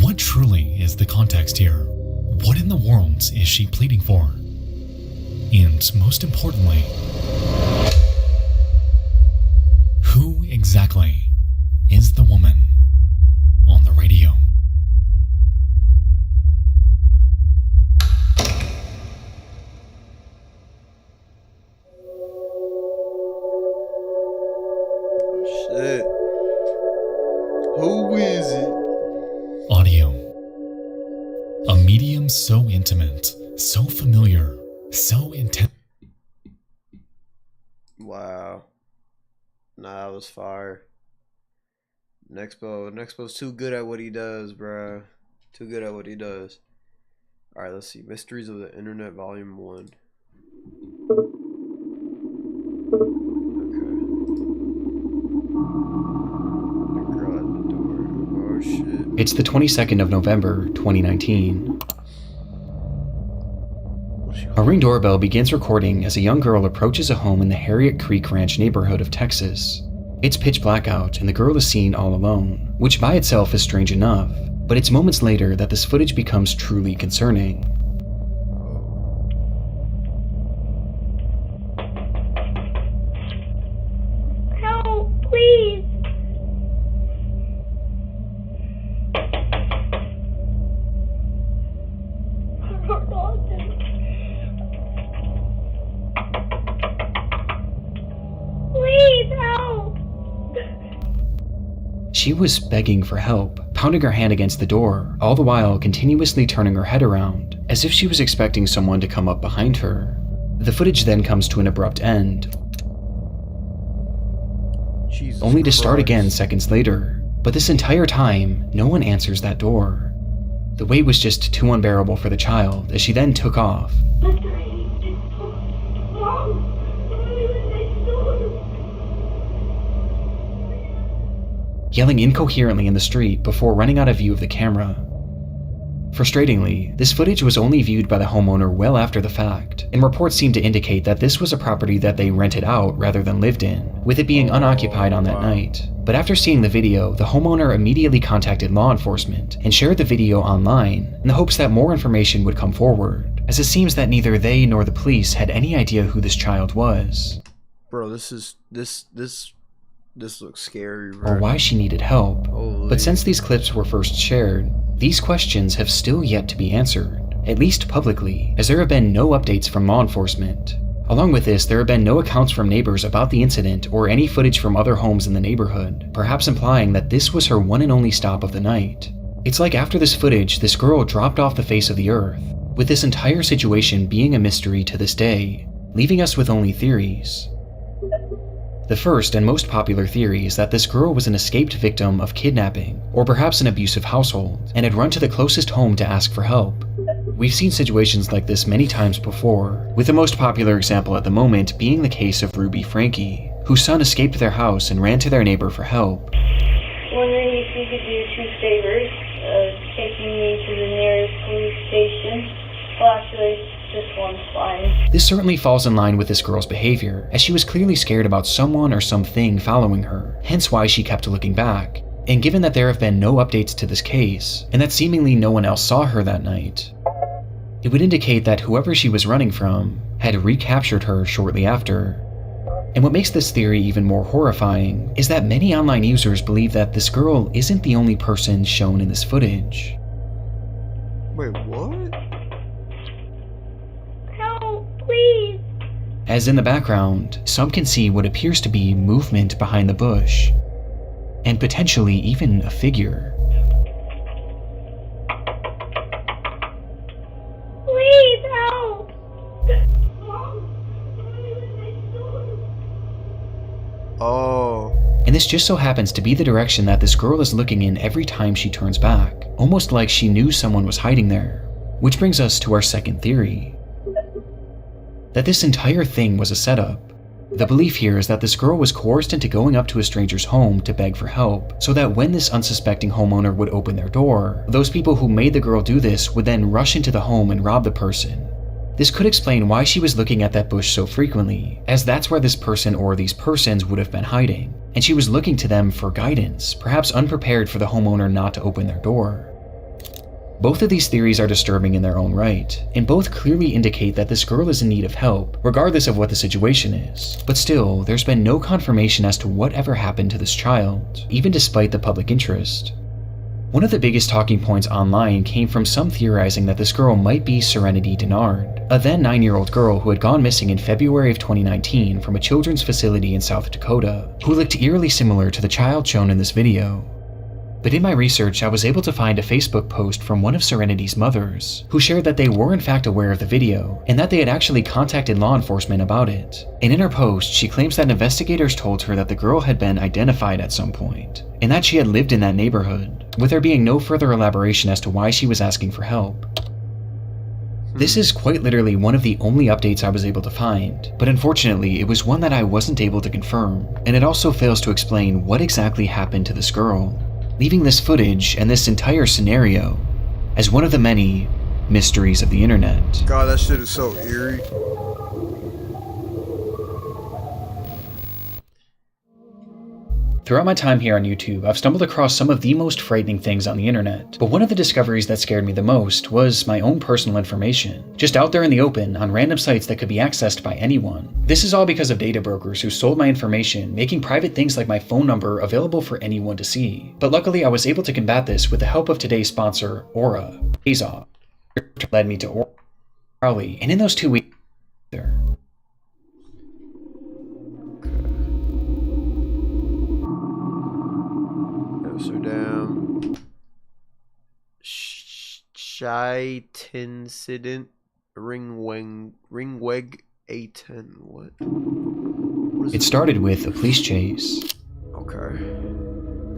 What truly is the context here? What in the world is she pleading for? And most importantly, who exactly is the woman on the radio? Shit. Who is it? Audio. A medium so intimate, so familiar, so intense. Wow. Nah, that was fire. Nexpo's too good at what he does, bruh. Too good at what he does. Alright, let's see. Mysteries of the Internet, Volume 1. It's the 22nd of November, 2019. A Ring doorbell begins recording as a young girl approaches a home in the Harriet Creek Ranch neighborhood of Texas. It's pitch black out and the girl is seen all alone, which by itself is strange enough, but it's moments later that this footage becomes truly concerning. Help, please. Please help. She was begging for help, pounding her hand against the door, all the while continuously turning her head around, as if she was expecting someone to come up behind her. The footage then comes to an abrupt end, only to start again seconds later. But this entire time, no one answers that door. The wait was just too unbearable for the child, as she then took off. Yelling incoherently in the street before running out of view of the camera. Frustratingly, this footage was only viewed by the homeowner well after the fact, and reports seem to indicate that this was a property that they rented out rather than lived in, with it being unoccupied on that night. But after seeing the video, the homeowner immediately contacted law enforcement and shared the video online in the hopes that more information would come forward, as it seems that neither they nor the police had any idea who this child was. Bro, this looks scary, bro. Or why she needed help. Holy. But since these clips were first shared, these questions have still yet to be answered, at least publicly, as there have been no updates from law enforcement. Along with this, there have been no accounts from neighbors about the incident or any footage from other homes in the neighborhood, perhaps implying that this was her one and only stop of the night. It's like after this footage, this girl dropped off the face of the earth, with this entire situation being a mystery to this day, leaving us with only theories. The first and most popular theory is that this girl was an escaped victim of kidnapping, or perhaps an abusive household, and had run to the closest home to ask for help. We've seen situations like this many times before, with the most popular example at the moment being the case of Ruby Frankie, whose son escaped their house and ran to their neighbor for help. Wondering if you could do 2 favors, taking me to the nearest police station Well, actually, this one's fine. This certainly falls in line with this girl's behavior, as she was clearly scared about someone or something following her, hence why she kept looking back. And given that there have been no updates to this case, and that seemingly no one else saw her that night, it would indicate that whoever she was running from had recaptured her shortly after. And what makes this theory even more horrifying is that many online users believe that this girl isn't the only person shown in this footage. Wait, what? Help, please. As in the background, some can see what appears to be movement behind the bush, and potentially even a figure. Please help. Oh. And this just so happens to be the direction that this girl is looking in every time she turns back, almost like she knew someone was hiding there. Which brings us to our second theory, that this entire thing was a setup. The belief here is that this girl was coerced into going up to a stranger's home to beg for help, so that when this unsuspecting homeowner would open their door, those people who made the girl do this would then rush into the home and rob the person. This could explain why she was looking at that bush so frequently, as that's where this person or these persons would have been hiding, and she was looking to them for guidance, perhaps unprepared for the homeowner not to open their door. Both of these theories are disturbing in their own right, and both clearly indicate that this girl is in need of help, regardless of what the situation is. But still, there's been no confirmation as to whatever happened to this child, even despite the public interest. One of the biggest talking points online came from some theorizing that this girl might be Serenity Denard, a then 9-year-old girl who had gone missing in February of 2019 from a children's facility in South Dakota, who looked eerily similar to the child shown in this video. But in my research, I was able to find a Facebook post from one of Serenity's mothers, who shared that they were in fact aware of the video, and that they had actually contacted law enforcement about it. And in her post, she claims that investigators told her that the girl had been identified at some point, and that she had lived in that neighborhood, with there being no further elaboration as to why she was asking for help. This is quite literally one of the only updates I was able to find, but unfortunately it was one that I wasn't able to confirm, and it also fails to explain what exactly happened to this girl, leaving this footage and this entire scenario as one of the many mysteries of the internet. God, that shit is so eerie. Throughout my time here on YouTube, I've stumbled across some of the most frightening things on the internet, but one of the discoveries that scared me the most was my own personal information, just out there in the open on random sites that could be accessed by anyone. This is all because of data brokers who sold my information, making private things like my phone number available for anyone to see. But luckily I was able to combat this with the help of today's sponsor, Aura. ꜰᴅ led me to Aura, and in those 2 weeks there. Amsterdam. ꜰʀᴇᴇᴜ ꜰʀᴇᴜ. What? It started with a police chase. Okay.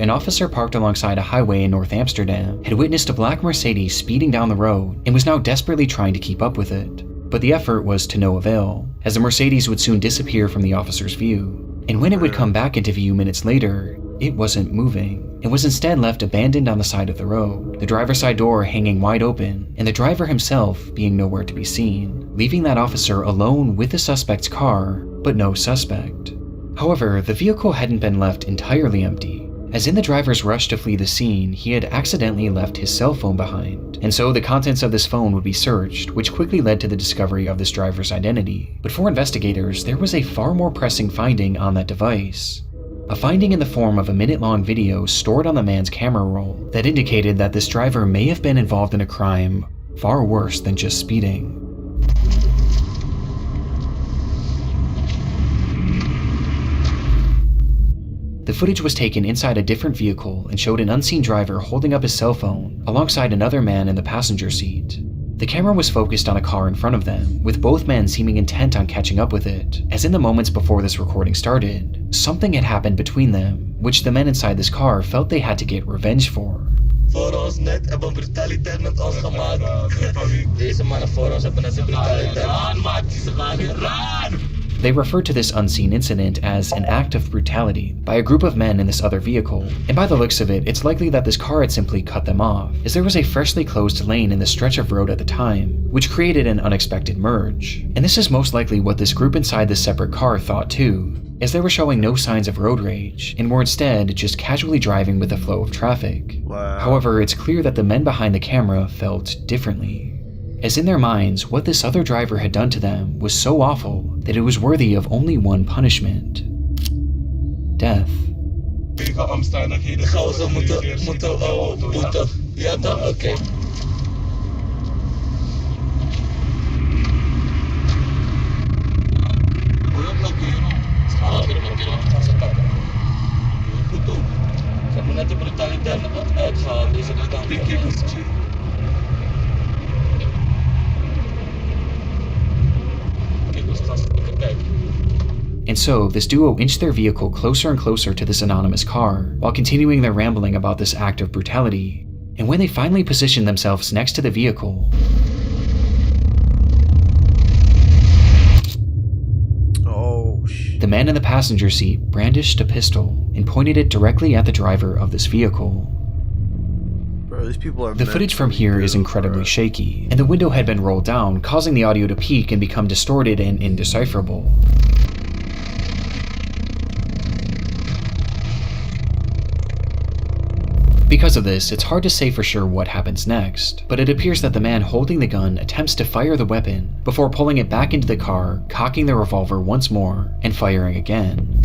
An officer parked alongside a highway in North Amsterdam had witnessed a black Mercedes speeding down the road and was now desperately trying to keep up with it. But the effort was to no avail, as the Mercedes would soon disappear from the officer's view. And when it would come back into view minutes later, it wasn't moving. It was instead left abandoned on the side of the road, the driver's side door hanging wide open, and the driver himself being nowhere to be seen, leaving that officer alone with the suspect's car, but no suspect. However, the vehicle hadn't been left entirely empty, as in the driver's rush to flee the scene, he had accidentally left his cell phone behind, and so the contents of this phone would be searched, which quickly led to the discovery of this driver's identity. But for investigators, there was a far more pressing finding on that device. A finding in the form of a minute-long video stored on the man's camera roll that indicated that this driver may have been involved in a crime far worse than just speeding. The footage was taken inside a different vehicle and showed an unseen driver holding up his cell phone alongside another man in the passenger seat. The camera was focused on a car in front of them, with both men seeming intent on catching up with it, as in the moments before this recording started, something had happened between them, which the men inside this car felt they had to get revenge for. Voor ons net hebben brutaliteit met ons gemaakt. Deze mannen voor ons hebben net brutaliteit. Run, maat, ze gaan hier, run! They referred to this unseen incident as an act of brutality by a group of men in this other vehicle, and by the looks of it, it's likely that this car had simply cut them off, as there was a freshly closed lane in the stretch of road at the time, which created an unexpected merge. And this is most likely what this group inside this separate car thought too, as they were showing no signs of road rage, and were instead just casually driving with the flow of traffic. Wow. However, it's clear that the men behind the camera felt differently, as in their minds, what this other driver had done to them was so awful that it was worthy of only one punishment: death. And so, this duo inched their vehicle closer and closer to this anonymous car, while continuing their rambling about this act of brutality. And when they finally positioned themselves next to the vehicle, the man in the passenger seat brandished a pistol and pointed it directly at the driver of this vehicle. Bro, these people are the footage from here is incredibly shaky, and the window had been rolled down, causing the audio to peak and become distorted and indecipherable. Because of this, it's hard to say for sure what happens next, but it appears that the man holding the gun attempts to fire the weapon before pulling it back into the car, cocking the revolver once more, and firing again.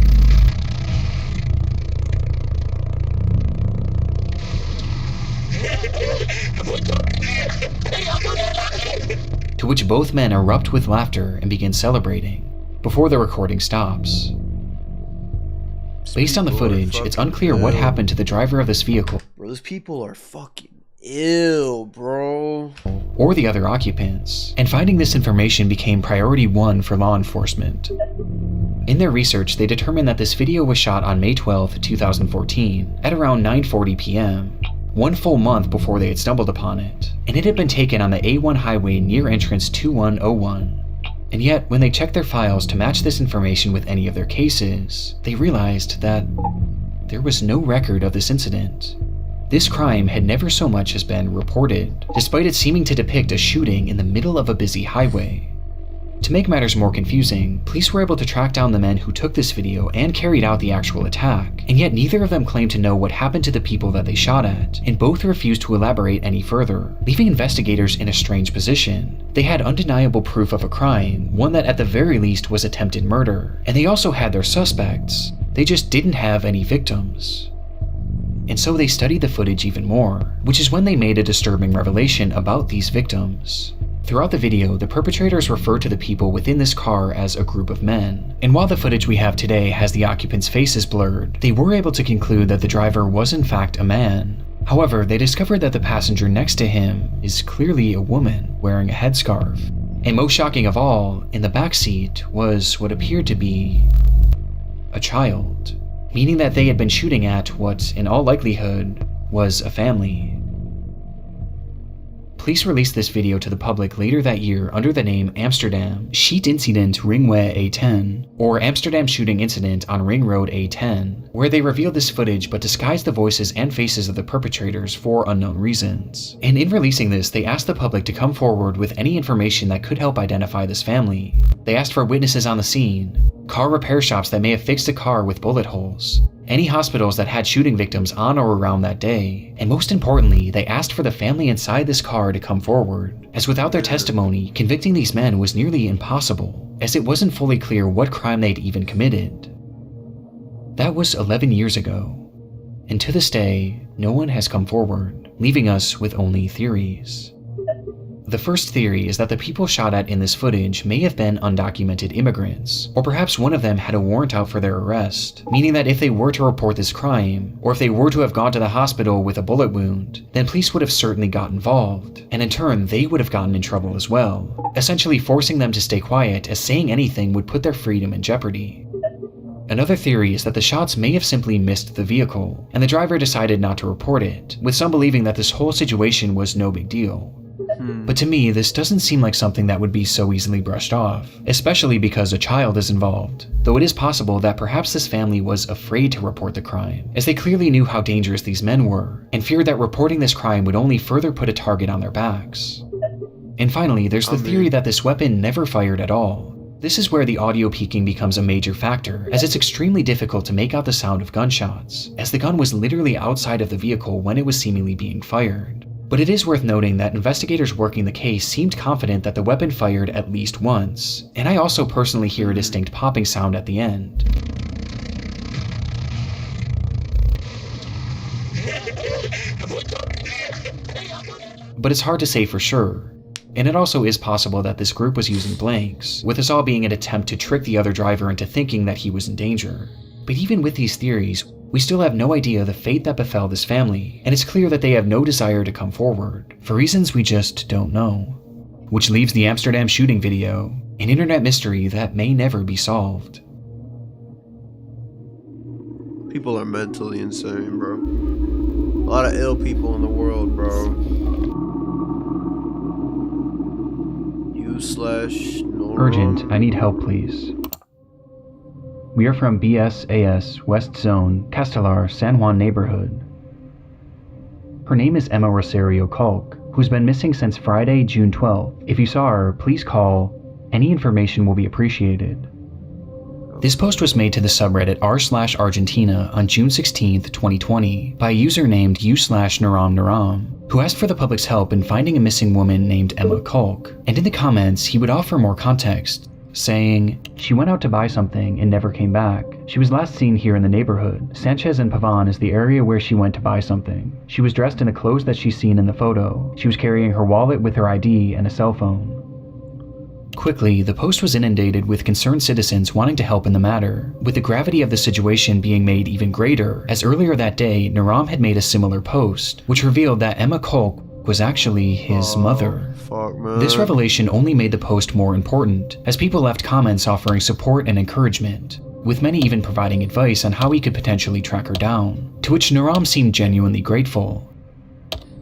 To which both men erupt with laughter and begin celebrating, before the recording stops. Based on the footage, it's unclear what happened to the driver of this vehicle. Bro, these people are fucking ill, bro. Or the other occupants, and finding this information became priority 1 for law enforcement. In their research, they determined that this video was shot on May 12, 2014, at around 9:40 p.m., 1 full month before they had stumbled upon it, and it had been taken on the A1 highway near entrance 2101. And yet, when they checked their files to match this information with any of their cases, they realized that there was no record of this incident. This crime had never so much as been reported, despite it seeming to depict a shooting in the middle of a busy highway. To make matters more confusing, police were able to track down the men who took this video and carried out the actual attack, and yet neither of them claimed to know what happened to the people that they shot at, and both refused to elaborate any further, leaving investigators in a strange position. They had undeniable proof of a crime, one that at the very least was attempted murder, and they also had their suspects. They just didn't have any victims. And so they studied the footage even more, which is when they made a disturbing revelation about these victims. Throughout the video, the perpetrators refer to the people within this car as a group of men. And while the footage we have today has the occupants' faces blurred, they were able to conclude that the driver was in fact a man. However, they discovered that the passenger next to him is clearly a woman wearing a headscarf. And most shocking of all, in the back seat was what appeared to be a child, meaning that they had been shooting at what, in all likelihood, was a family. Police released this video to the public later that year under the name Amsterdam Schietincident Ringweg A10, or Amsterdam Shooting Incident on Ring Road A10, where they revealed this footage but disguised the voices and faces of the perpetrators for unknown reasons. And in releasing this, they asked the public to come forward with any information that could help identify this family. They asked for witnesses on the scene, car repair shops that may have fixed a car with bullet holes, any hospitals that had shooting victims on or around that day, and most importantly, they asked for the family inside this car to come forward, as without their testimony, convicting these men was nearly impossible, as it wasn't fully clear what crime they'd even committed. That was 11 years ago, and to this day, no one has come forward, leaving us with only theories. The first theory is that the people shot at in this footage may have been undocumented immigrants, or perhaps one of them had a warrant out for their arrest, meaning that if they were to report this crime, or if they were to have gone to the hospital with a bullet wound, then police would have certainly got involved, and in turn they would have gotten in trouble as well, essentially forcing them to stay quiet as saying anything would put their freedom in jeopardy. Another theory is that the shots may have simply missed the vehicle, and the driver decided not to report it, with some believing that this whole situation was no big deal. But to me, this doesn't seem like something that would be so easily brushed off, especially because a child is involved, though it is possible that perhaps this family was afraid to report the crime, as they clearly knew how dangerous these men were, and feared that reporting this crime would only further put a target on their backs. And finally, there's the theory that this weapon never fired at all. This is where the audio peaking becomes a major factor, as it's extremely difficult to make out the sound of gunshots, as the gun was literally outside of the vehicle when it was seemingly being fired. But it is worth noting that investigators working the case seemed confident that the weapon fired at least once, and I also personally hear a distinct popping sound at the end. But it's hard to say for sure. And it also is possible that this group was using blanks, with this all being an attempt to trick the other driver into thinking that he was in danger. But even with these theories, we still have no idea the fate that befell this family, and it's clear that they have no desire to come forward, for reasons we just don't know. Which leaves the Amsterdam shooting video, an internet mystery that may never be solved. People are mentally insane, bro. A lot of ill people in the world, bro. Urgent, I need help, please. We are from BSAS West Zone, Castelar, San Juan neighborhood. Her name is Emma Rosario Culk, who's been missing since Friday, June 12th. If you saw her, please call. Any information will be appreciated. This post was made to the subreddit r/Argentina on June 16th, 2020 by a user named u/Naram, who asked for the public's help in finding a missing woman named Emma Culk, and in the comments he would offer more context, saying, "She went out to buy something and never came back. She was last seen here in the neighborhood. Sanchez and Pavan is the area where she went to buy something. She was dressed in the clothes that she's seen in the photo. She was carrying her wallet with her ID and a cell phone." Quickly, the post was inundated with concerned citizens wanting to help in the matter, with the gravity of the situation being made even greater, as earlier that day, Naram had made a similar post, which revealed that Emma Culk was actually his mother. Fuck, man. This revelation only made the post more important, as people left comments offering support and encouragement, with many even providing advice on how he could potentially track her down, to which Naram seemed genuinely grateful.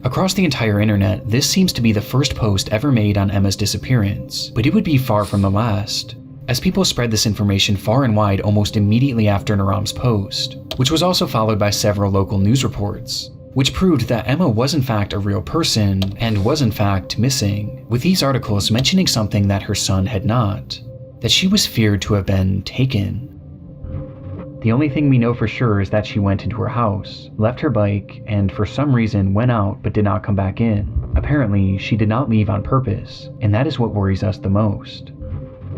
Across the entire internet, this seems to be the first post ever made on Emma's disappearance, but it would be far from the last, as people spread this information far and wide almost immediately after Naram's post, which was also followed by several local news reports, which proved that Emma was in fact a real person and was in fact missing, with these articles mentioning something that her son had not, that she was feared to have been taken. The only thing we know for sure is that she went into her house, left her bike, and for some reason went out but did not come back in. Apparently, she did not leave on purpose, and that is what worries us the most.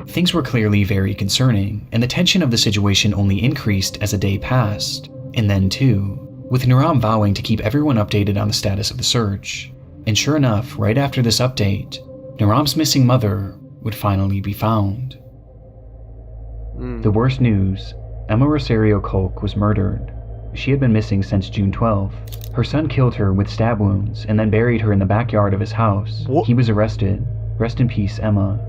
Things were clearly very concerning, and the tension of the situation only increased as a day passed. And then too, with Naram vowing to keep everyone updated on the status of the search. And sure enough, right after this update, Naram's missing mother would finally be found. The worst news, Emma Rosario Culk was murdered. She had been missing since June 12th. Her son killed her with stab wounds and then buried her in the backyard of his house. He was arrested. Rest in peace, Emma.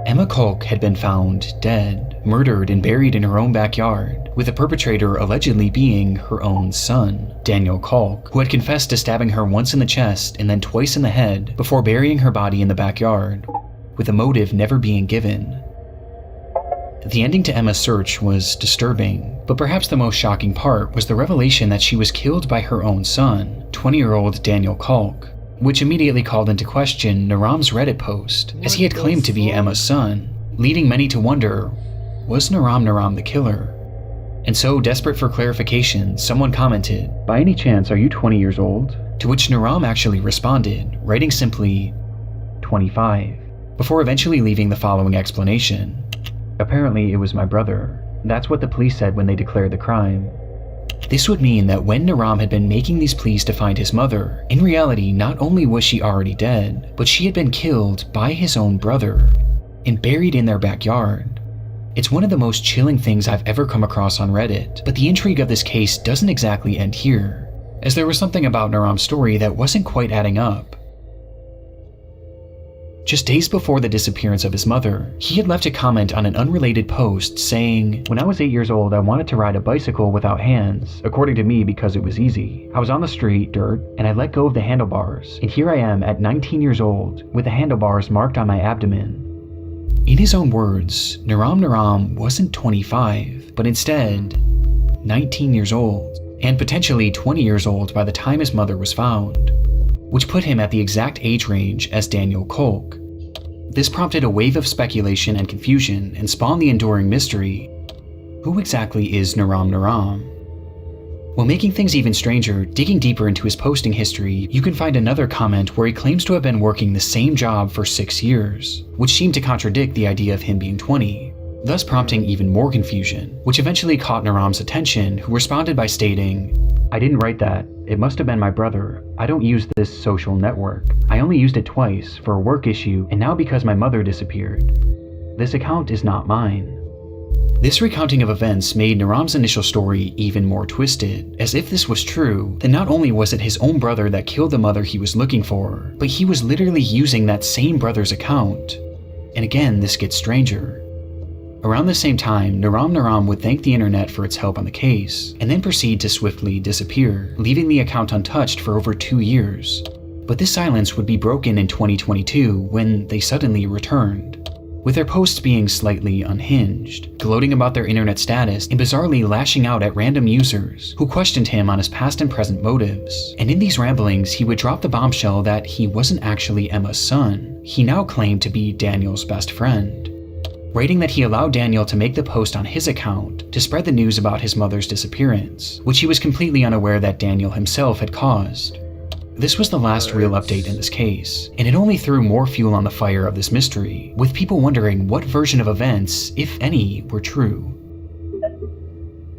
Emma Culk had been found dead, murdered and buried in her own backyard, with the perpetrator allegedly being her own son, Daniel Culk, who had confessed to stabbing her once in the chest and then twice in the head before burying her body in the backyard, with a motive never being given. The ending to Emma's search was disturbing, but perhaps the most shocking part was the revelation that she was killed by her own son, 20-year-old Daniel Culk, which immediately called into question Naram's Reddit post, as he had claimed to be Emma's son, leading many to wonder, was Naram the killer? And so, desperate for clarification, someone commented, "By any chance, are you 20 years old?" To which Naram actually responded, writing simply, 25, before eventually leaving the following explanation. "Apparently it was my brother. That's what the police said when they declared the crime." This would mean that when Naram had been making these pleas to find his mother, in reality not only was she already dead, but she had been killed by his own brother, and buried in their backyard. It's one of the most chilling things I've ever come across on Reddit, but the intrigue of this case doesn't exactly end here, as there was something about Naram's story that wasn't quite adding up. Just days before the disappearance of his mother, he had left a comment on an unrelated post saying, "When I was 8 years old, I wanted to ride a bicycle without hands, according to me because it was easy. I was on the street, dirt, and I let go of the handlebars, and here I am at 19 years old, with the handlebars marked on my abdomen." In his own words, ꜰʀᴅᴜ wasn't 25, but instead 19 years old, and potentially 20 years old by the time his mother was found, which put him at the exact age range as Daniel Kolk. This prompted a wave of speculation and confusion and spawned the enduring mystery: who exactly is ꜰʴ? While making things even stranger, digging deeper into his posting history, you can find another comment where he claims to have been working the same job for 6 years, which seemed to contradict the idea of him being 20, thus prompting even more confusion, which eventually caught ꜰʴ's attention, who responded by stating, "I didn't write that. It must have been my brother. I don't use this social network. I only used it twice, for a work issue, and now because my mother disappeared. This account is not mine." This recounting of events made ꜰ's initial story even more twisted, as if this was true, then not only was it his own brother that killed the mother he was looking for, but he was literally using that same brother's account. And again, this gets stranger. Around the same time, ꜰ would thank the internet for its help on the case, and then proceed to swiftly disappear, leaving the account untouched for over 2 years. But this silence would be broken in 2022 when they suddenly returned, with their posts being slightly unhinged, gloating about their internet status and bizarrely lashing out at random users who questioned him on his past and present motives. And in these ramblings, he would drop the bombshell that he wasn't actually Emma's son. He now claimed to be Daniel's best friend, writing that he allowed Daniel to make the post on his account to spread the news about his mother's disappearance, which he was completely unaware that Daniel himself had caused. This was the last real update in this case, and it only threw more fuel on the fire of this mystery, with people wondering what version of events, if any, were true.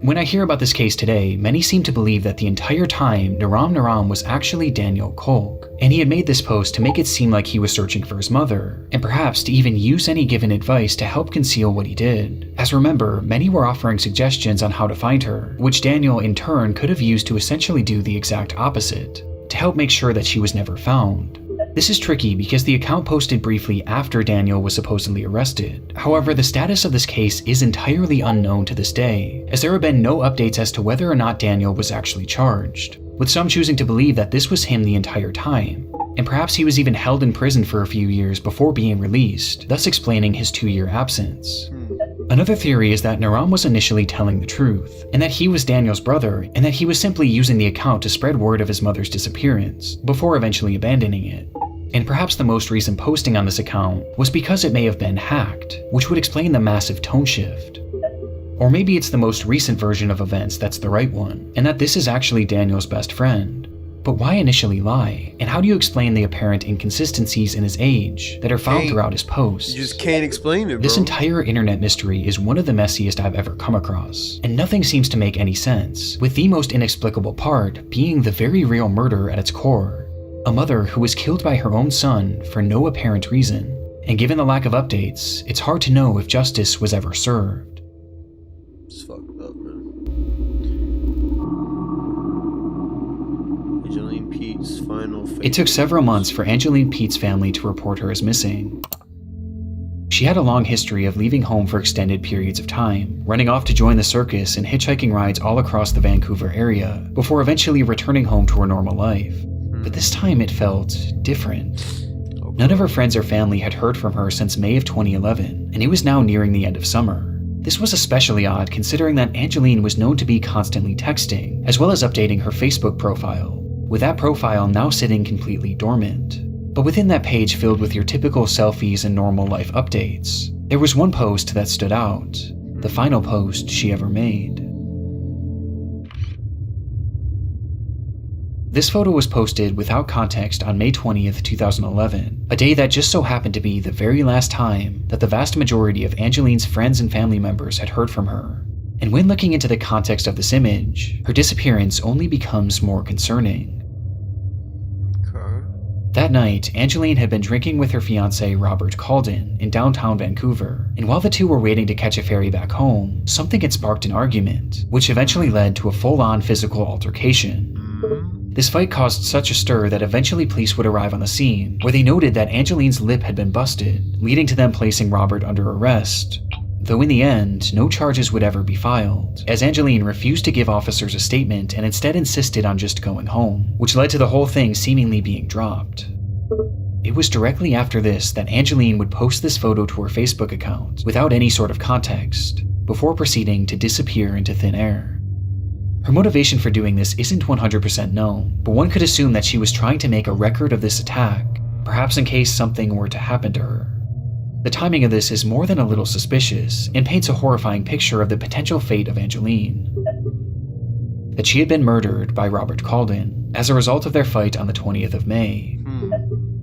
When I hear about this case today, many seem to believe that the entire time ꜰ was actually Daniel Kolk, and he had made this post to make it seem like he was searching for his mother, and perhaps to even use any given advice to help conceal what he did. As remember, many were offering suggestions on how to find her, which Daniel in turn could have used to essentially do the exact opposite, to help make sure that she was never found. This is tricky because the account posted briefly after Daniel was supposedly arrested. However, the status of this case is entirely unknown to this day, as there have been no updates as to whether or not Daniel was actually charged, with some choosing to believe that this was him the entire time, and perhaps he was even held in prison for a few years before being released, thus explaining his 2-year absence. Another theory is that ꜰ was initially telling the truth, and that he was Daniel's brother, and that he was simply using the account to spread word of his mother's disappearance, before eventually abandoning it. And perhaps the most recent posting on this account was because it may have been hacked, which would explain the massive tone shift. Or maybe it's the most recent version of events that's the right one, and that this is actually Daniel's best friend. But why initially lie? And how do you explain the apparent inconsistencies in his age that are found throughout his posts? You just can't explain it, bro. This entire internet mystery is one of the messiest I've ever come across, and nothing seems to make any sense, with the most inexplicable part being the very real murder at its core. A mother who was killed by her own son for no apparent reason, and given the lack of updates, it's hard to know if justice was ever served. It's fucked up, man. Angeline Pete's final fate. It took several months for Angeline Pete's family to report her as missing. She had a long history of leaving home for extended periods of time, running off to join the circus and hitchhiking rides all across the Vancouver area, before eventually returning home to her normal life. But this time it felt different. None of her friends or family had heard from her since May of 2011, and it was now nearing the end of summer. This was especially odd considering that Angeline was known to be constantly texting, as well as updating her Facebook profile, with that profile now sitting completely dormant. But within that page filled with your typical selfies and normal life updates, there was one post that stood out, the final post she ever made. This photo was posted without context on May 20th, 2011, a day that just so happened to be the very last time that the vast majority of Angeline's friends and family members had heard from her. And when looking into the context of this image, her disappearance only becomes more concerning. That night, Angeline had been drinking with her fiancé Robert Calden in downtown Vancouver, and while the two were waiting to catch a ferry back home, something had sparked an argument, which eventually led to a full-on physical altercation. This fight caused such a stir that eventually police would arrive on the scene, where they noted that Angeline's lip had been busted, leading to them placing Robert under arrest. Though in the end, no charges would ever be filed, as Angeline refused to give officers a statement and instead insisted on just going home, which led to the whole thing seemingly being dropped. It was directly after this that Angeline would post this photo to her Facebook account without any sort of context, before proceeding to disappear into thin air. Her motivation for doing this isn't 100% known, but one could assume that she was trying to make a record of this attack, perhaps in case something were to happen to her. The timing of this is more than a little suspicious and paints a horrifying picture of the potential fate of Angeline. That she had been murdered by Robert Calden as a result of their fight on the 20th of May.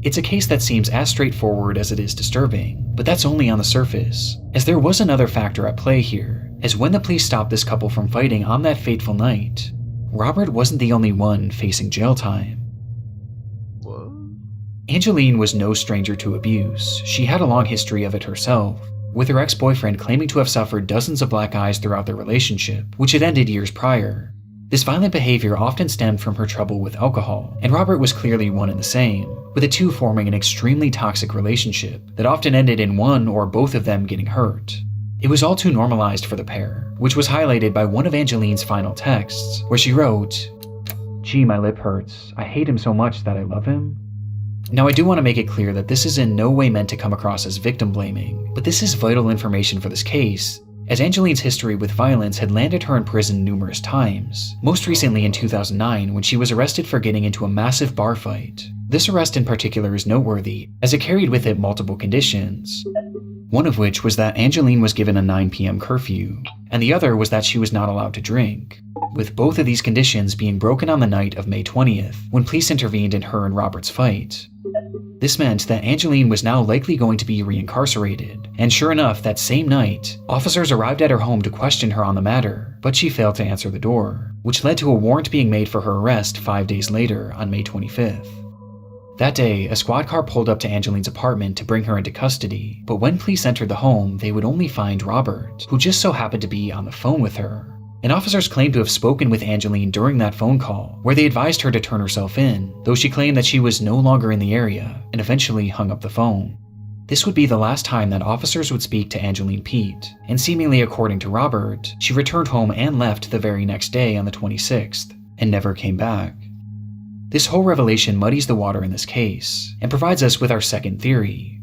It's a case that seems as straightforward as it is disturbing, but that's only on the surface, as there was another factor at play here, as when the police stopped this couple from fighting on that fateful night, Robert wasn't the only one facing jail time. What? Angeline was no stranger to abuse. She had a long history of it herself, with her ex-boyfriend claiming to have suffered dozens of black eyes throughout their relationship, which had ended years prior. This violent behavior often stemmed from her trouble with alcohol, and Robert was clearly one and the same, with the two forming an extremely toxic relationship that often ended in one or both of them getting hurt. It was all too normalized for the pair, which was highlighted by one of Angeline's final texts, where she wrote, "Gee, my lip hurts. I hate him so much that I love him." Now I do want to make it clear that this is in no way meant to come across as victim blaming, but this is vital information for this case, as Angeline's history with violence had landed her in prison numerous times, most recently in 2009 when she was arrested for getting into a massive bar fight. This arrest in particular is noteworthy, as it carried with it multiple conditions, one of which was that Angeline was given a 9 p.m. curfew, and the other was that she was not allowed to drink, with both of these conditions being broken on the night of May 20th, when police intervened in her and Robert's fight. This meant that Angeline was now likely going to be reincarcerated, and sure enough, that same night, officers arrived at her home to question her on the matter, but she failed to answer the door, which led to a warrant being made for her arrest 5 days later on May 25th. That day, a squad car pulled up to Angeline's apartment to bring her into custody, but when police entered the home, they would only find Robert, who just so happened to be on the phone with her. And officers claimed to have spoken with Angeline during that phone call, where they advised her to turn herself in, though she claimed that she was no longer in the area, and eventually hung up the phone. This would be the last time that officers would speak to Angeline Pete, and seemingly according to Robert, she returned home and left the very next day on the 26th, and never came back. This whole revelation muddies the water in this case, and provides us with our second theory,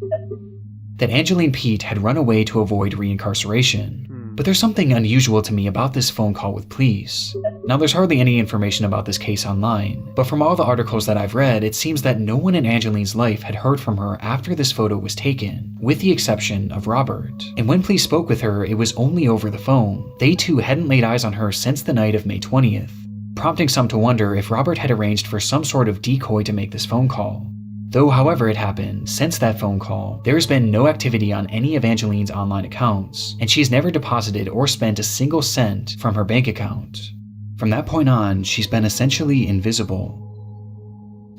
that Angeline Pete had run away to avoid reincarceration. But there's something unusual to me about this phone call with police. Now there's hardly any information about this case online, but from all the articles that I've read, it seems that no one in Angeline's life had heard from her after this photo was taken, with the exception of Robert. And when police spoke with her, it was only over the phone. They too hadn't laid eyes on her since the night of May 20th, prompting some to wonder if Robert had arranged for some sort of decoy to make this phone call. Though however it happened, since that phone call, there has been no activity on any of Angeline's online accounts, and she's never deposited or spent a single cent from her bank account. From that point on, she's been essentially invisible.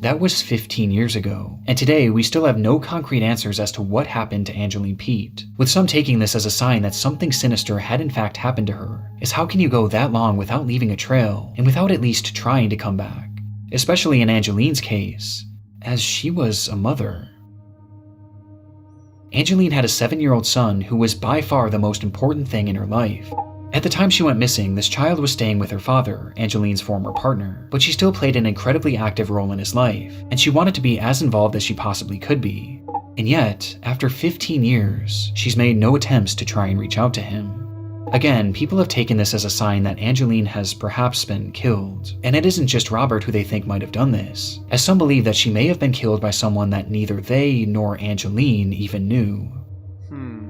That was 15 years ago, and today we still have no concrete answers as to what happened to Angeline Pete, with some taking this as a sign that something sinister had in fact happened to her, as how can you go that long without leaving a trail, and without at least trying to come back? Especially in Angeline's case, as she was a mother. Angeline had a 7-year-old son who was by far the most important thing in her life. At the time she went missing, this child was staying with her father, Angeline's former partner, but she still played an incredibly active role in his life, and she wanted to be as involved as she possibly could be. And yet, after 15 years, she's made no attempts to try and reach out to him. Again, people have taken this as a sign that Angeline has perhaps been killed, and it isn't just Robert who they think might have done this, as some believe that she may have been killed by someone that neither they nor Angeline even knew.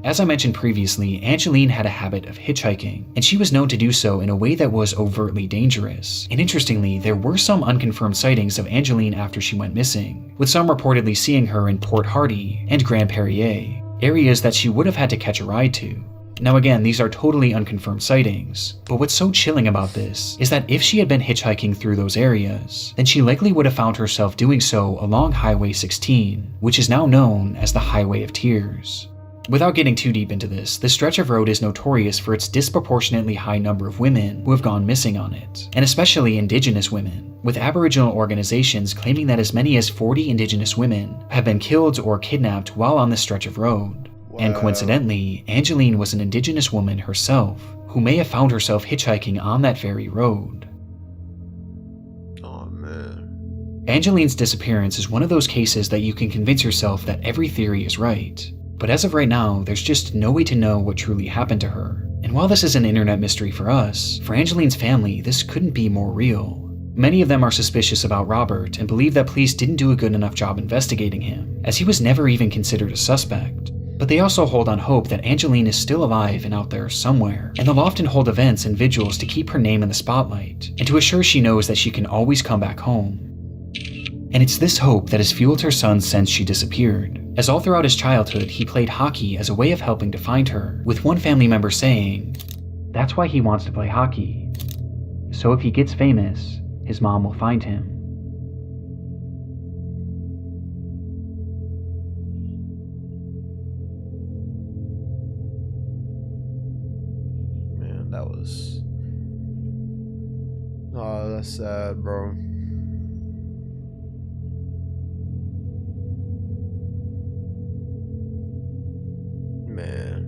As I mentioned previously, Angeline had a habit of hitchhiking, and she was known to do so in a way that was overtly dangerous. And interestingly, there were some unconfirmed sightings of Angeline after she went missing, with some reportedly seeing her in Port Hardy and Grand Perrier, areas that she would have had to catch a ride to. Now again, these are totally unconfirmed sightings, but what's so chilling about this is that if she had been hitchhiking through those areas, then she likely would have found herself doing so along Highway 16, which is now known as the Highway of Tears. Without getting too deep into this stretch of road is notorious for its disproportionately high number of women who have gone missing on it, and especially Indigenous women, with Aboriginal organizations claiming that as many as 40 Indigenous women have been killed or kidnapped while on this stretch of road. Wow. And coincidentally, Angeline was an Indigenous woman herself, who may have found herself hitchhiking on that very road. Oh man. Angeline's disappearance is one of those cases that you can convince yourself that every theory is right. But as of right now, there's just no way to know what truly happened to her. And while this is an internet mystery for us, for Angeline's family, this couldn't be more real. Many of them are suspicious about Robert and believe that police didn't do a good enough job investigating him, as he was never even considered a suspect. But they also hold on hope that Angeline is still alive and out there somewhere, and they'll often hold events and vigils to keep her name in the spotlight, and to assure she knows that she can always come back home. And it's this hope that has fueled her son since she disappeared, as all throughout his childhood he played hockey as a way of helping to find her, with one family member saying, "That's why he wants to play hockey. So if he gets famous, his mom will find him." Man, that was... Oh, that's sad, bro. Man,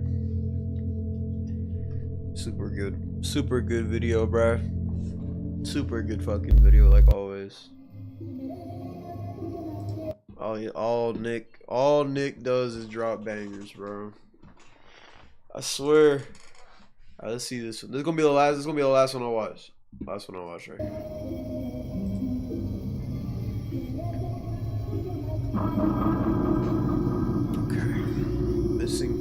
super good video, bruh. Super good fucking video, like always. All Nick does is drop bangers, bro. I swear. Alright, let's see this one. This is gonna be the last one I watch. Last one I watch right here.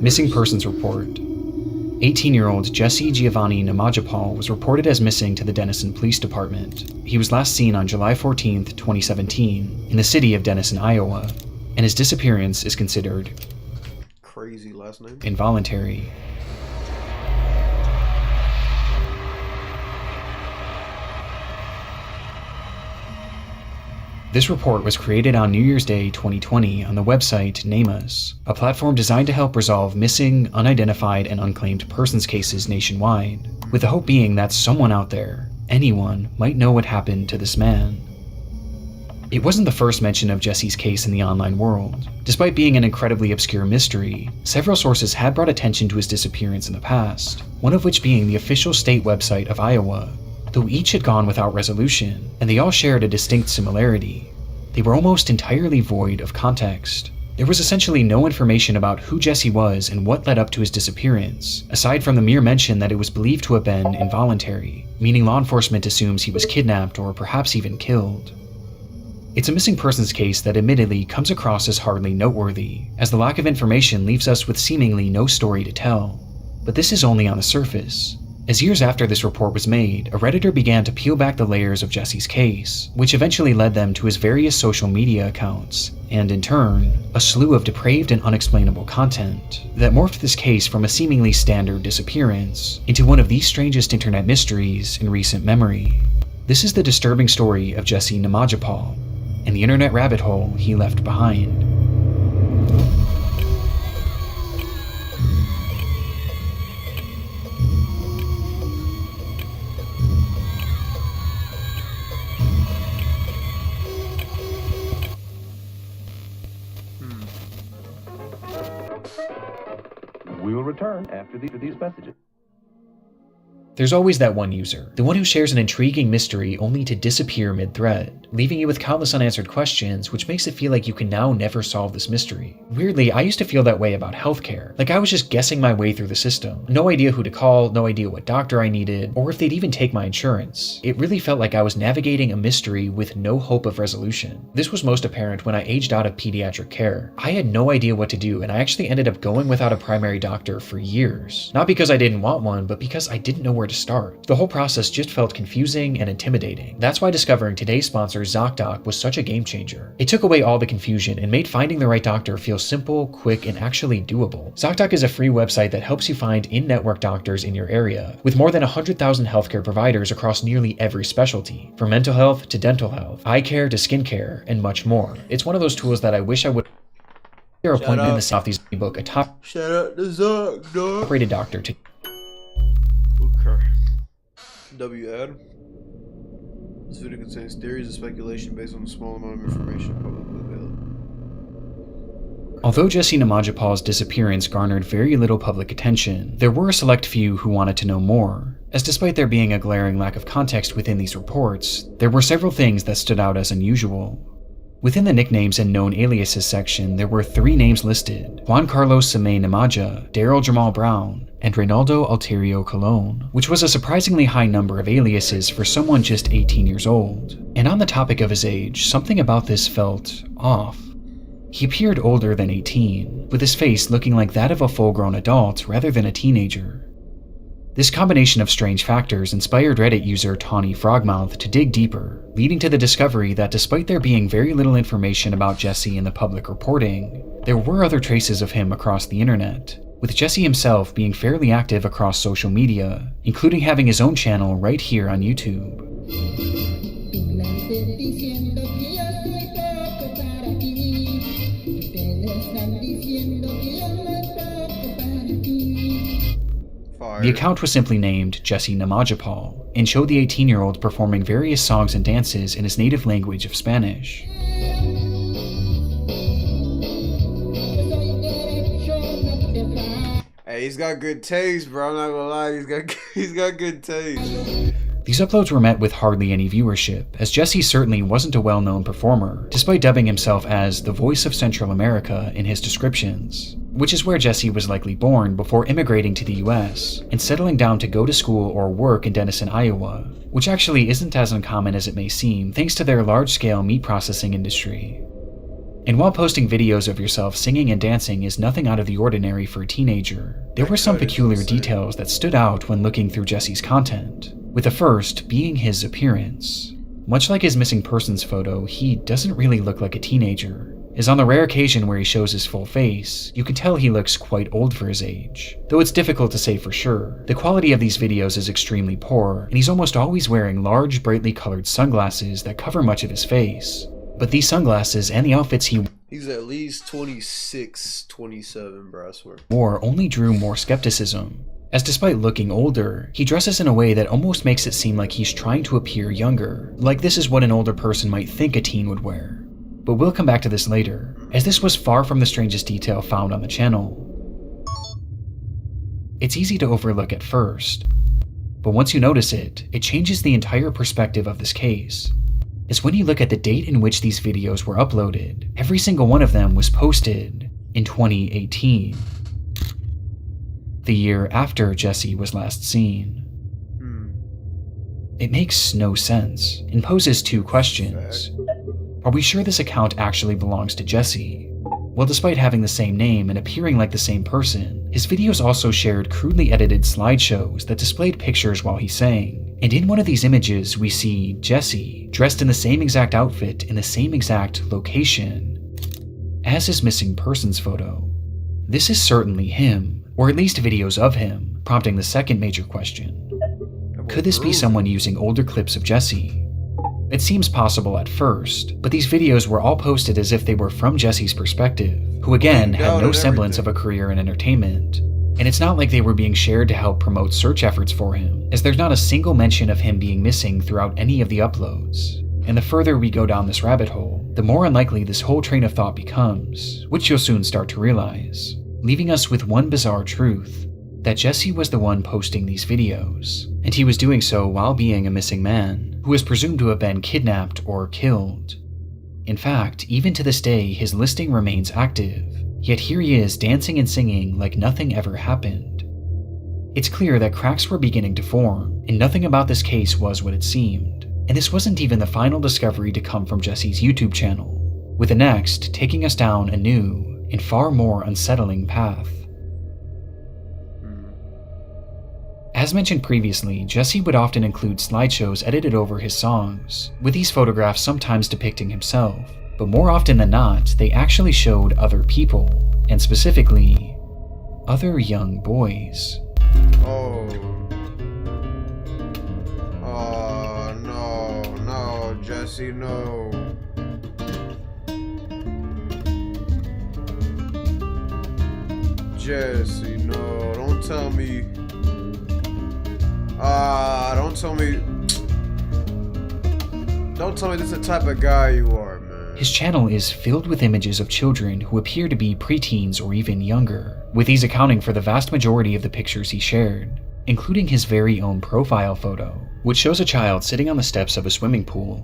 Missing persons report. 18-year-old Jesse Giovanni Namajapal was reported as missing to the Denison Police Department. He was last seen on July 14th, 2017, in the city of Denison, Iowa, and his disappearance is considered crazy last name involuntary. This report was created on New Year's Day 2020 on the website NameUs, a platform designed to help resolve missing, unidentified, and unclaimed persons cases nationwide, with the hope being that someone out there, anyone, might know what happened to this man. It wasn't the first mention of Jesse's case in the online world. Despite being an incredibly obscure mystery, several sources had brought attention to his disappearance in the past, one of which being the official state website of Iowa. Though each had gone without resolution, and they all shared a distinct similarity, they were almost entirely void of context. There was essentially no information about who Jesse was and what led up to his disappearance, aside from the mere mention that it was believed to have been involuntary, meaning law enforcement assumes he was kidnapped or perhaps even killed. It's a missing persons case that admittedly comes across as hardly noteworthy, as the lack of information leaves us with seemingly no story to tell. But this is only on the surface. As years after this report was made, a Redditor began to peel back the layers of Jesse's case, which eventually led them to his various social media accounts, and in turn, a slew of depraved and unexplainable content that morphed this case from a seemingly standard disappearance into one of the strangest internet mysteries in recent memory. This is the disturbing story of Jesse Namajapal, and the internet rabbit hole he left behind. We will return after these messages. There's always that one user, the one who shares an intriguing mystery only to disappear mid-thread, leaving you with countless unanswered questions, which makes it feel like you can now never solve this mystery. Weirdly, I used to feel that way about healthcare, like I was just guessing my way through the system. No idea who to call, no idea what doctor I needed, or if they'd even take my insurance. It really felt like I was navigating a mystery with no hope of resolution. This was most apparent when I aged out of pediatric care. I had no idea what to do, and I actually ended up going without a primary doctor for years. Not because I didn't want one, but because I didn't know where to start. The whole process just felt confusing and intimidating. That's why discovering today's sponsor ZocDoc was such a game changer. It took away all the confusion and made finding the right doctor feel simple, quick, and actually doable. ZocDoc is a free website that helps you find in-network doctors in your area, with more than 100,000 healthcare providers across nearly every specialty, from mental health to dental health, eye care to skincare, and much more. It's one of those tools that I wish I would their appointment in the Southeast book a top Shout out to Zuck, dog. rated doctor to Okay. W. Adam. This video contains theories and speculation based on a small amount of information publicly available. Although ꜰʀᴇᴅ disappearance garnered very little public attention, there were a select few who wanted to know more, as despite there being a glaring lack of context within these reports, there were several things that stood out as unusual. Within the nicknames and known aliases section, there were 3 names listed: Juan Carlos Samé Namaja, Daryl Jamal Brown, and Reynaldo Alterio Colon, which was a surprisingly high number of aliases for someone just 18 years old. And on the topic of his age, something about this felt off. He appeared older than 18, with his face looking like that of a full-grown adult rather than a teenager. This combination of strange factors inspired Reddit user Tawny Frogmouth to dig deeper, leading to the discovery that despite there being very little information about Jesse in the public reporting, there were other traces of him across the internet, with Jesse himself being fairly active across social media, including having his own channel right here on YouTube. The account was simply named ꜰʀᴇᴅ and showed the 18-year-old performing various songs and dances in his native language of Spanish. Hey, he's got good taste, bro. I'm not gonna lie, he's got good taste. These uploads were met with hardly any viewership, as Jesse certainly wasn't a well-known performer, despite dubbing himself as the voice of Central America in his descriptions, which is where Jesse was likely born before immigrating to the US and settling down to go to school or work in Denison, Iowa, which actually isn't as uncommon as it may seem thanks to their large-scale meat processing industry. And while posting videos of yourself singing and dancing is nothing out of the ordinary for a teenager, there were some peculiar details that stood out when looking through Jesse's content, with the first being his appearance. Much like his missing persons photo, he doesn't really look like a teenager, as on the rare occasion where he shows his full face, you can tell he looks quite old for his age. Though it's difficult to say for sure, the quality of these videos is extremely poor, and he's almost always wearing large, brightly colored sunglasses that cover much of his face. But these sunglasses and the outfits he's at least 26, 27, bro, I swear. wore only drew more skepticism, as despite looking older, he dresses in a way that almost makes it seem like he's trying to appear younger, like this is what an older person might think a teen would wear. But we'll come back to this later, as this was far from the strangest detail found on the channel. It's easy to overlook at first, but once you notice it, it changes the entire perspective of this case. Is when you look at the date in which these videos were uploaded, every single one of them was posted in 2018, the year after Jesse was last seen. It makes no sense and poses 2 questions. Are we sure this account actually belongs to Jesse? Well, despite having the same name and appearing like the same person, his videos also shared crudely edited slideshows that displayed pictures while he sang. And in one of these images, we see Jesse dressed in the same exact outfit in the same exact location as his missing persons photo. This is certainly him, or at least videos of him, prompting the second major question. Could this be someone using older clips of Jesse? It seems possible at first, but these videos were all posted as if they were from Jesse's perspective, who again had no semblance of a career in entertainment. And it's not like they were being shared to help promote search efforts for him, as there's not a single mention of him being missing throughout any of the uploads. And the further we go down this rabbit hole, the more unlikely this whole train of thought becomes, which you'll soon start to realize, leaving us with one bizarre truth, that Jesse was the one posting these videos, and he was doing so while being a missing man, who is presumed to have been kidnapped or killed. In fact, even to this day, his listing remains active, yet here he is dancing and singing like nothing ever happened. It's clear that cracks were beginning to form, and nothing about this case was what it seemed. And this wasn't even the final discovery to come from Jesse's YouTube channel, with the next taking us down a new and far more unsettling path. As mentioned previously, Jesse would often include slideshows edited over his songs, with these photographs sometimes depicting himself, but more often than not, they actually showed other people, and specifically, other young boys. Oh, no, Jesse, no. Jesse, no, don't tell me. Don't tell me. Don't tell me this is the type of guy you are, man. His channel is filled with images of children who appear to be preteens or even younger, with these accounting for the vast majority of the pictures he shared, including his very own profile photo, which shows a child sitting on the steps of a swimming pool.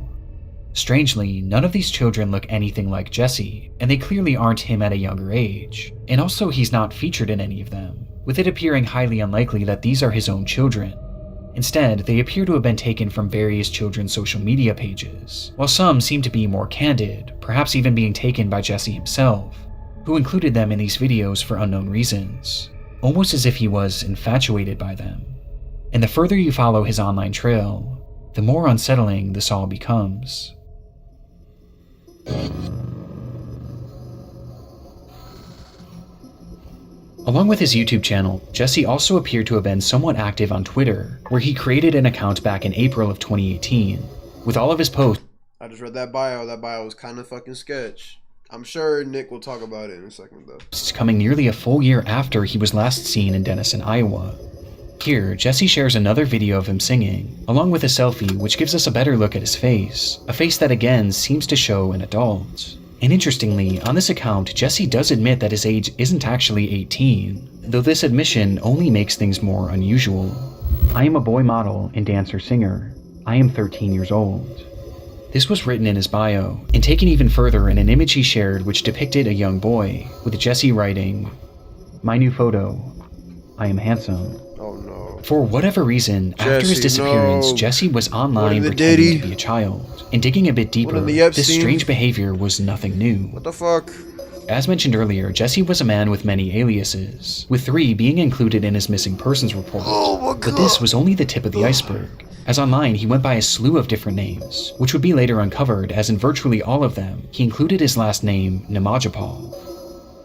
Strangely, none of these children look anything like Jesse, and they clearly aren't him at a younger age, and also he's not featured in any of them, with it appearing highly unlikely that these are his own children. Instead, they appear to have been taken from various children's social media pages, while some seem to be more candid, perhaps even being taken by Jesse himself, who included them in these videos for unknown reasons, almost as if he was infatuated by them. And the further you follow his online trail, the more unsettling this all becomes. Along with his YouTube channel, Jesse also appeared to have been somewhat active on Twitter, where he created an account back in April of 2018, with all of his posts. I just read that bio. That bio was kind of fucking sketch. I'm sure Nick will talk about it in a second, though. Coming nearly a full year after he was last seen in Denison, Iowa. Here, Jesse shares another video of him singing, along with a selfie which gives us a better look at his face, a face that again seems to show an adult. And interestingly, on this account, Jesse does admit that his age isn't actually 18, though this admission only makes things more unusual. I am a boy model and dancer-singer. I am 13 years old. This was written in his bio, and taken even further in an image he shared which depicted a young boy, with Jesse writing, "My new photo. I am handsome." Oh no. For whatever reason, after his disappearance, Jesse was online pretending to be a child. And digging a bit deeper, this strange behavior was nothing new. What the fuck? As mentioned earlier, Jesse was a man with many aliases, with 3 being included in his missing persons report. But this was only the tip of the iceberg, as online he went by a slew of different names, which would be later uncovered as in virtually all of them, he included his last name, ꜰʞᴇᴇᴜ.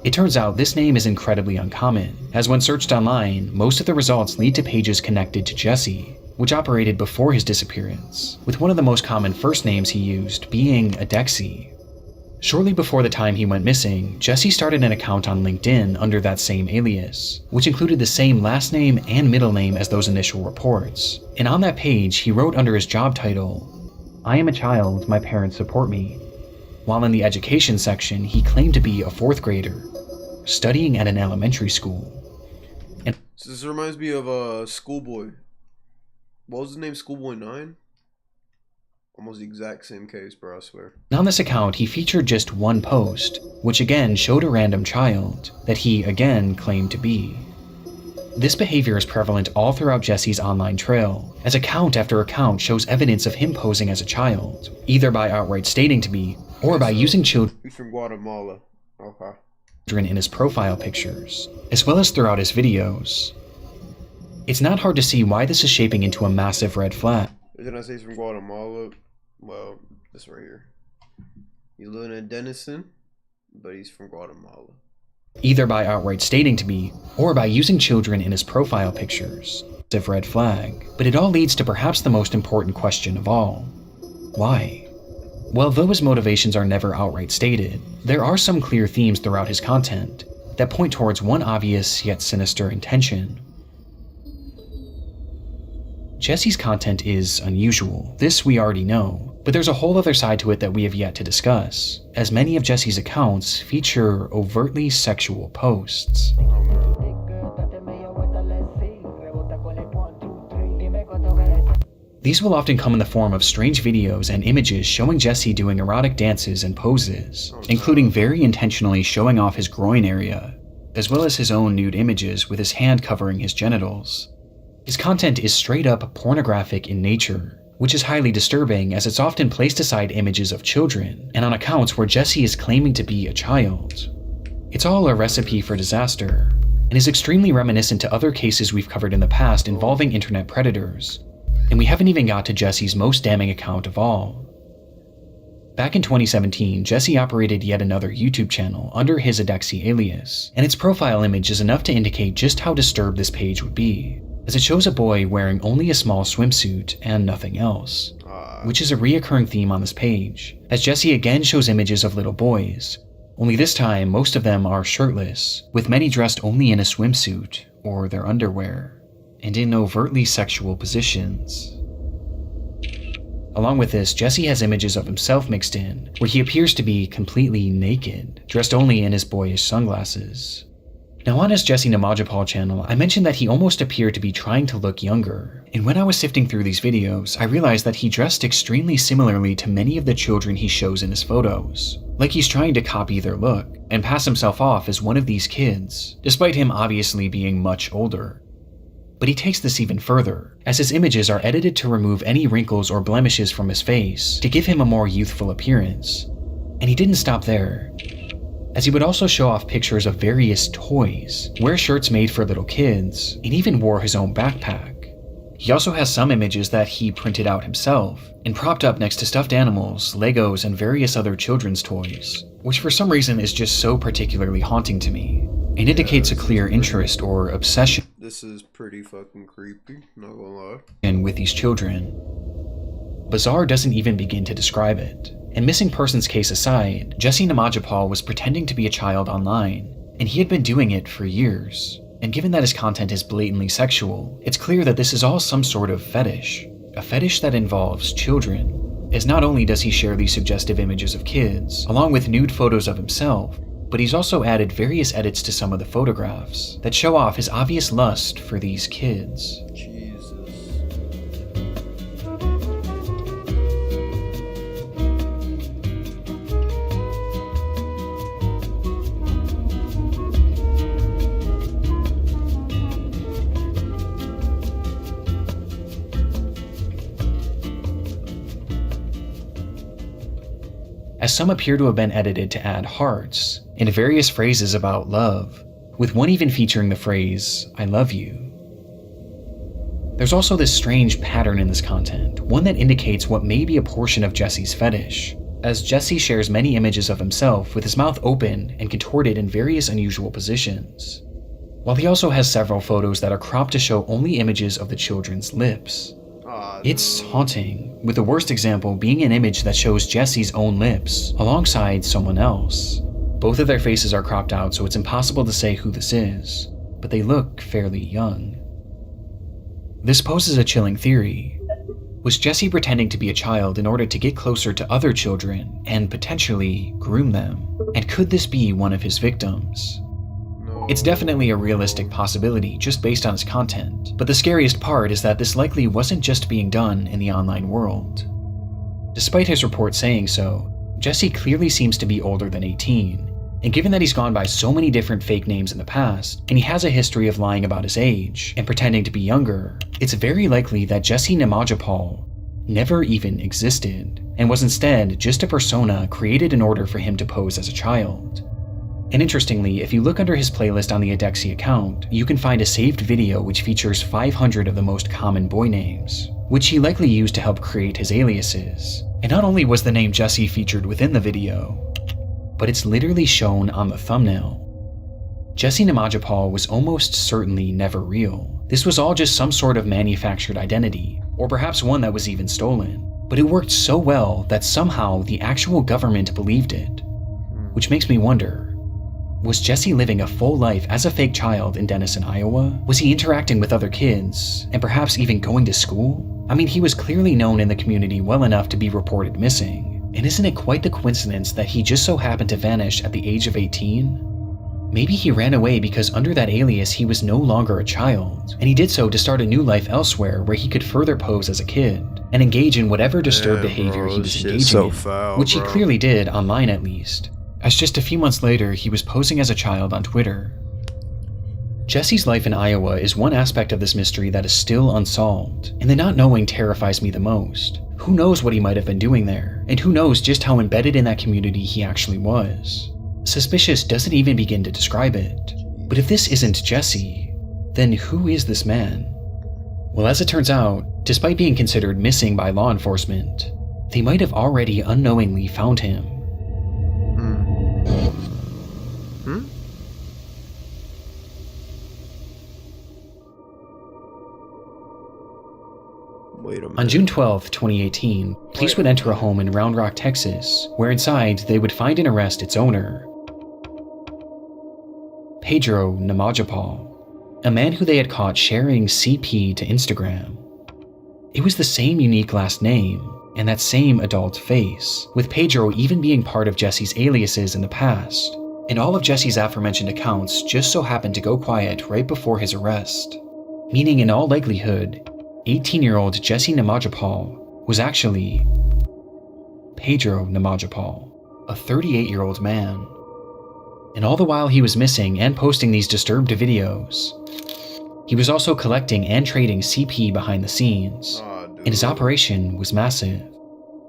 It turns out this name is incredibly uncommon, as when searched online, most of the results lead to pages connected to Jesse, which operated before his disappearance, with one of the most common first names he used being ꜰʞᴇᴜ. Shortly before the time he went missing, Jesse started an account on LinkedIn under that same alias, which included the same last name and middle name as those initial reports. And on that page, he wrote under his job title, "I am a child, my parents support me." While in the education section, he claimed to be a 4th grader, studying at an elementary school. And So this reminds me of Schoolboy. What was his name? Schoolboy 9? Almost the exact same case, bro, I swear. on this account, he featured just one post, which again showed a random child that he again claimed to be. This behavior is prevalent all throughout Jesse's online trail, as account after account shows evidence of him posing as a child, either by outright stating to be, or by using children He's from Guatemala. Okay. in his profile pictures, as well as throughout his videos. It's not hard to see why this is shaping into a massive red flag. Didn't I say he's from Guatemala? Well, this right here. He's living in Denison, but he's from Guatemala. Either by outright stating to be, or by using children in his profile pictures. Massive red flag. But it all leads to perhaps the most important question of all. Why? Well, though his motivations are never outright stated, there are some clear themes throughout his content that point towards one obvious yet sinister intention. Jesse's content is unusual, this we already know, but there's a whole other side to it that we have yet to discuss, as many of Jesse's accounts feature overtly sexual posts. These will often come in the form of strange videos and images showing Jesse doing erotic dances and poses, including very intentionally showing off his groin area, as well as his own nude images with his hand covering his genitals. His content is straight up pornographic in nature, which is highly disturbing as it's often placed aside images of children and on accounts where Jesse is claiming to be a child. It's all a recipe for disaster, and is extremely reminiscent to other cases we've covered in the past involving internet predators, and we haven't even got to Jesse's most damning account of all. Back in 2017, Jesse operated yet another YouTube channel under his ꜰʞᴇᴜ alias, and its profile image is enough to indicate just how disturbed this page would be, as it shows a boy wearing only a small swimsuit and nothing else, which is a reoccurring theme on this page, as Jesse again shows images of little boys, Only this time, most of them are shirtless, with many dressed only in a swimsuit or their underwear, and in overtly sexual positions. Along with this, Jesse has images of himself mixed in, where he appears to be completely naked, dressed only in his boyish sunglasses. Now on his ꜰʀᴇᴅ channel, I mentioned that he almost appeared to be trying to look younger, and when I was sifting through these videos, I realized that he dressed extremely similarly to many of the children he shows in his photos, like he's trying to copy their look, and pass himself off as one of these kids, despite him obviously being much older. But he takes this even further, as his images are edited to remove any wrinkles or blemishes from his face to give him a more youthful appearance. And he didn't stop there, as he would also show off pictures of various toys, wear shirts made for little kids, and even wore his own backpack. He also has some images that he printed out himself, and propped up next to stuffed animals, Legos, and various other children's toys, which for some reason is just so particularly haunting to me, and indicates a clear interest or obsession. This is pretty fucking creepy, not gonna lie. And with these children. Bizarre doesn't even begin to describe it. And missing persons case aside, ꜰʀᴇᴅ was pretending to be a child online, and he had been doing it for years. And given that his content is blatantly sexual, it's clear that this is all some sort of fetish. A fetish that involves children, as not only does he share these suggestive images of kids, along with nude photos of himself, but he's also added various edits to some of the photographs that show off his obvious lust for these kids. As some appear to have been edited to add hearts, and various phrases about love, with one even featuring the phrase, "I love you." There's also this strange pattern in this content, one that indicates what may be a portion of Jesse's fetish, as Jesse shares many images of himself with his mouth open and contorted in various unusual positions, while he also has several photos that are cropped to show only images of the children's lips. It's haunting, with the worst example being an image that shows Jesse's own lips alongside someone else. Both of their faces are cropped out, so it's impossible to say who this is, but they look fairly young. This poses a chilling theory. Was Jesse pretending to be a child in order to get closer to other children and potentially groom them? And could this be one of his victims? It's definitely a realistic possibility just based on his content, but the scariest part is that this likely wasn't just being done in the online world. Despite his report saying so, Jesse clearly seems to be older than 18, and given that he's gone by so many different fake names in the past, and he has a history of lying about his age and pretending to be younger, it's very likely that ꜰʀᴇᴅ never even existed, and was instead just a persona created in order for him to pose as a child. And interestingly, if you look under his playlist on the ꜰʀᴇ account, you can find a saved video which features 500 of the most common boy names, which he likely used to help create his aliases. And not only was the name Jesse featured within the video, but it's literally shown on the thumbnail. ꜰʀᴇᴅ was almost certainly never real. This was all just some sort of manufactured identity, or perhaps one that was even stolen. But it worked so well that somehow the actual government believed it. Which makes me wonder, was Jesse living a full life as a fake child in Denison, Iowa? Was he interacting with other kids, and perhaps even going to school? I mean, he was clearly known in the community well enough to be reported missing, and isn't it quite the coincidence that he just so happened to vanish at the age of 18? Maybe he ran away because under that alias he was no longer a child, and he did so to start a new life elsewhere where he could further pose as a kid, and engage in whatever disturbed behavior he was engaging in, which he clearly did online at least. As just a few months later, he was posing as a child on Twitter. Jesse's life in Iowa is one aspect of this mystery that is still unsolved, and the not knowing terrifies me the most. Who knows what he might have been doing there, and who knows just how embedded in that community he actually was. Suspicious doesn't even begin to describe it. But if this isn't Jesse, then who is this man? Well, as it turns out, despite being considered missing by law enforcement, they might have already unknowingly found him. On June 12, 2018, police would enter a home in Round Rock, Texas, where inside they would find and arrest its owner, Pedro ꜰʞᴅᴜ, a man who they had caught sharing CP to Instagram. It was the same unique last name and that same adult face, with Pedro even being part of Jesse's aliases in the past, and all of Jesse's aforementioned accounts just so happened to go quiet right before his arrest. Meaning in all likelihood, 18-year-old Jesse ꜰʞᴅᴜ was actually Pedro ꜰʞᴅᴜ, a 38-year-old man. And all the while he was missing and posting these disturbed videos, he was also collecting and trading CP behind the scenes, and his operation was massive.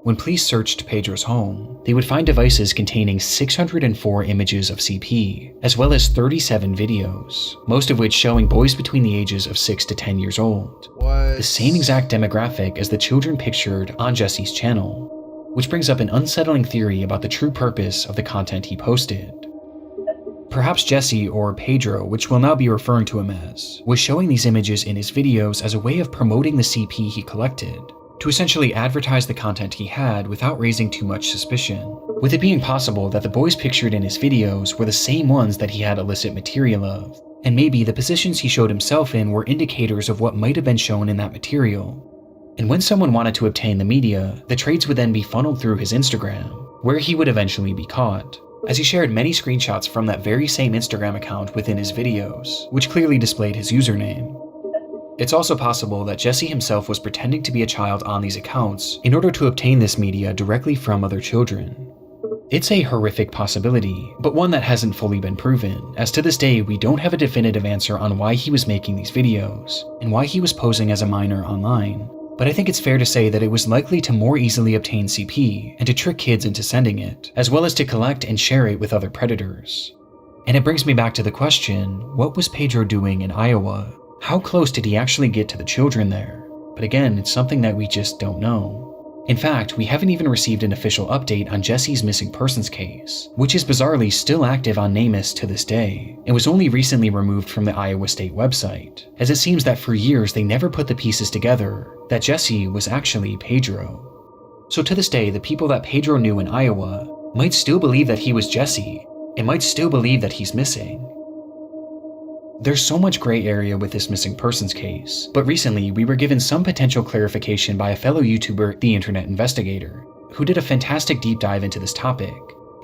When police searched Pedro's home, they would find devices containing 604 images of CP, as well as 37 videos, most of which showing boys between the ages of 6 to 10 years old. The same exact demographic as the children pictured on Jesse's channel, which brings up an unsettling theory about the true purpose of the content he posted. Perhaps Jesse, or Pedro, which we'll now be referring to him as, was showing these images in his videos as a way of promoting the CP he collected, to essentially advertise the content he had without raising too much suspicion, with it being possible that the boys pictured in his videos were the same ones that he had illicit material of, and maybe the positions he showed himself in were indicators of what might have been shown in that material. And when someone wanted to obtain the media, the trades would then be funneled through his Instagram, where he would eventually be caught, as he shared many screenshots from that very same Instagram account within his videos, which clearly displayed his username. It's also possible that Jesse himself was pretending to be a child on these accounts in order to obtain this media directly from other children. It's a horrific possibility, but one that hasn't fully been proven, as to this day we don't have a definitive answer on why he was making these videos, and why he was posing as a minor online. But I think it's fair to say that it was likely to more easily obtain CP and to trick kids into sending it, as well as to collect and share it with other predators. And it brings me back to the question, what was Pedro doing in Iowa? How close did he actually get to the children there? But again, it's something that we just don't know. In fact, we haven't even received an official update on Jesse's missing persons case, which is bizarrely still active on NamUs to this day, and was only recently removed from the Iowa State website, as it seems that for years they never put the pieces together that Jesse was actually Pedro. So to this day, the people that Pedro knew in Iowa might still believe that he was Jesse, and might still believe that he's missing. There's so much gray area with this missing persons case, but recently we were given some potential clarification by a fellow YouTuber, The Internet Investigator, who did a fantastic deep dive into this topic.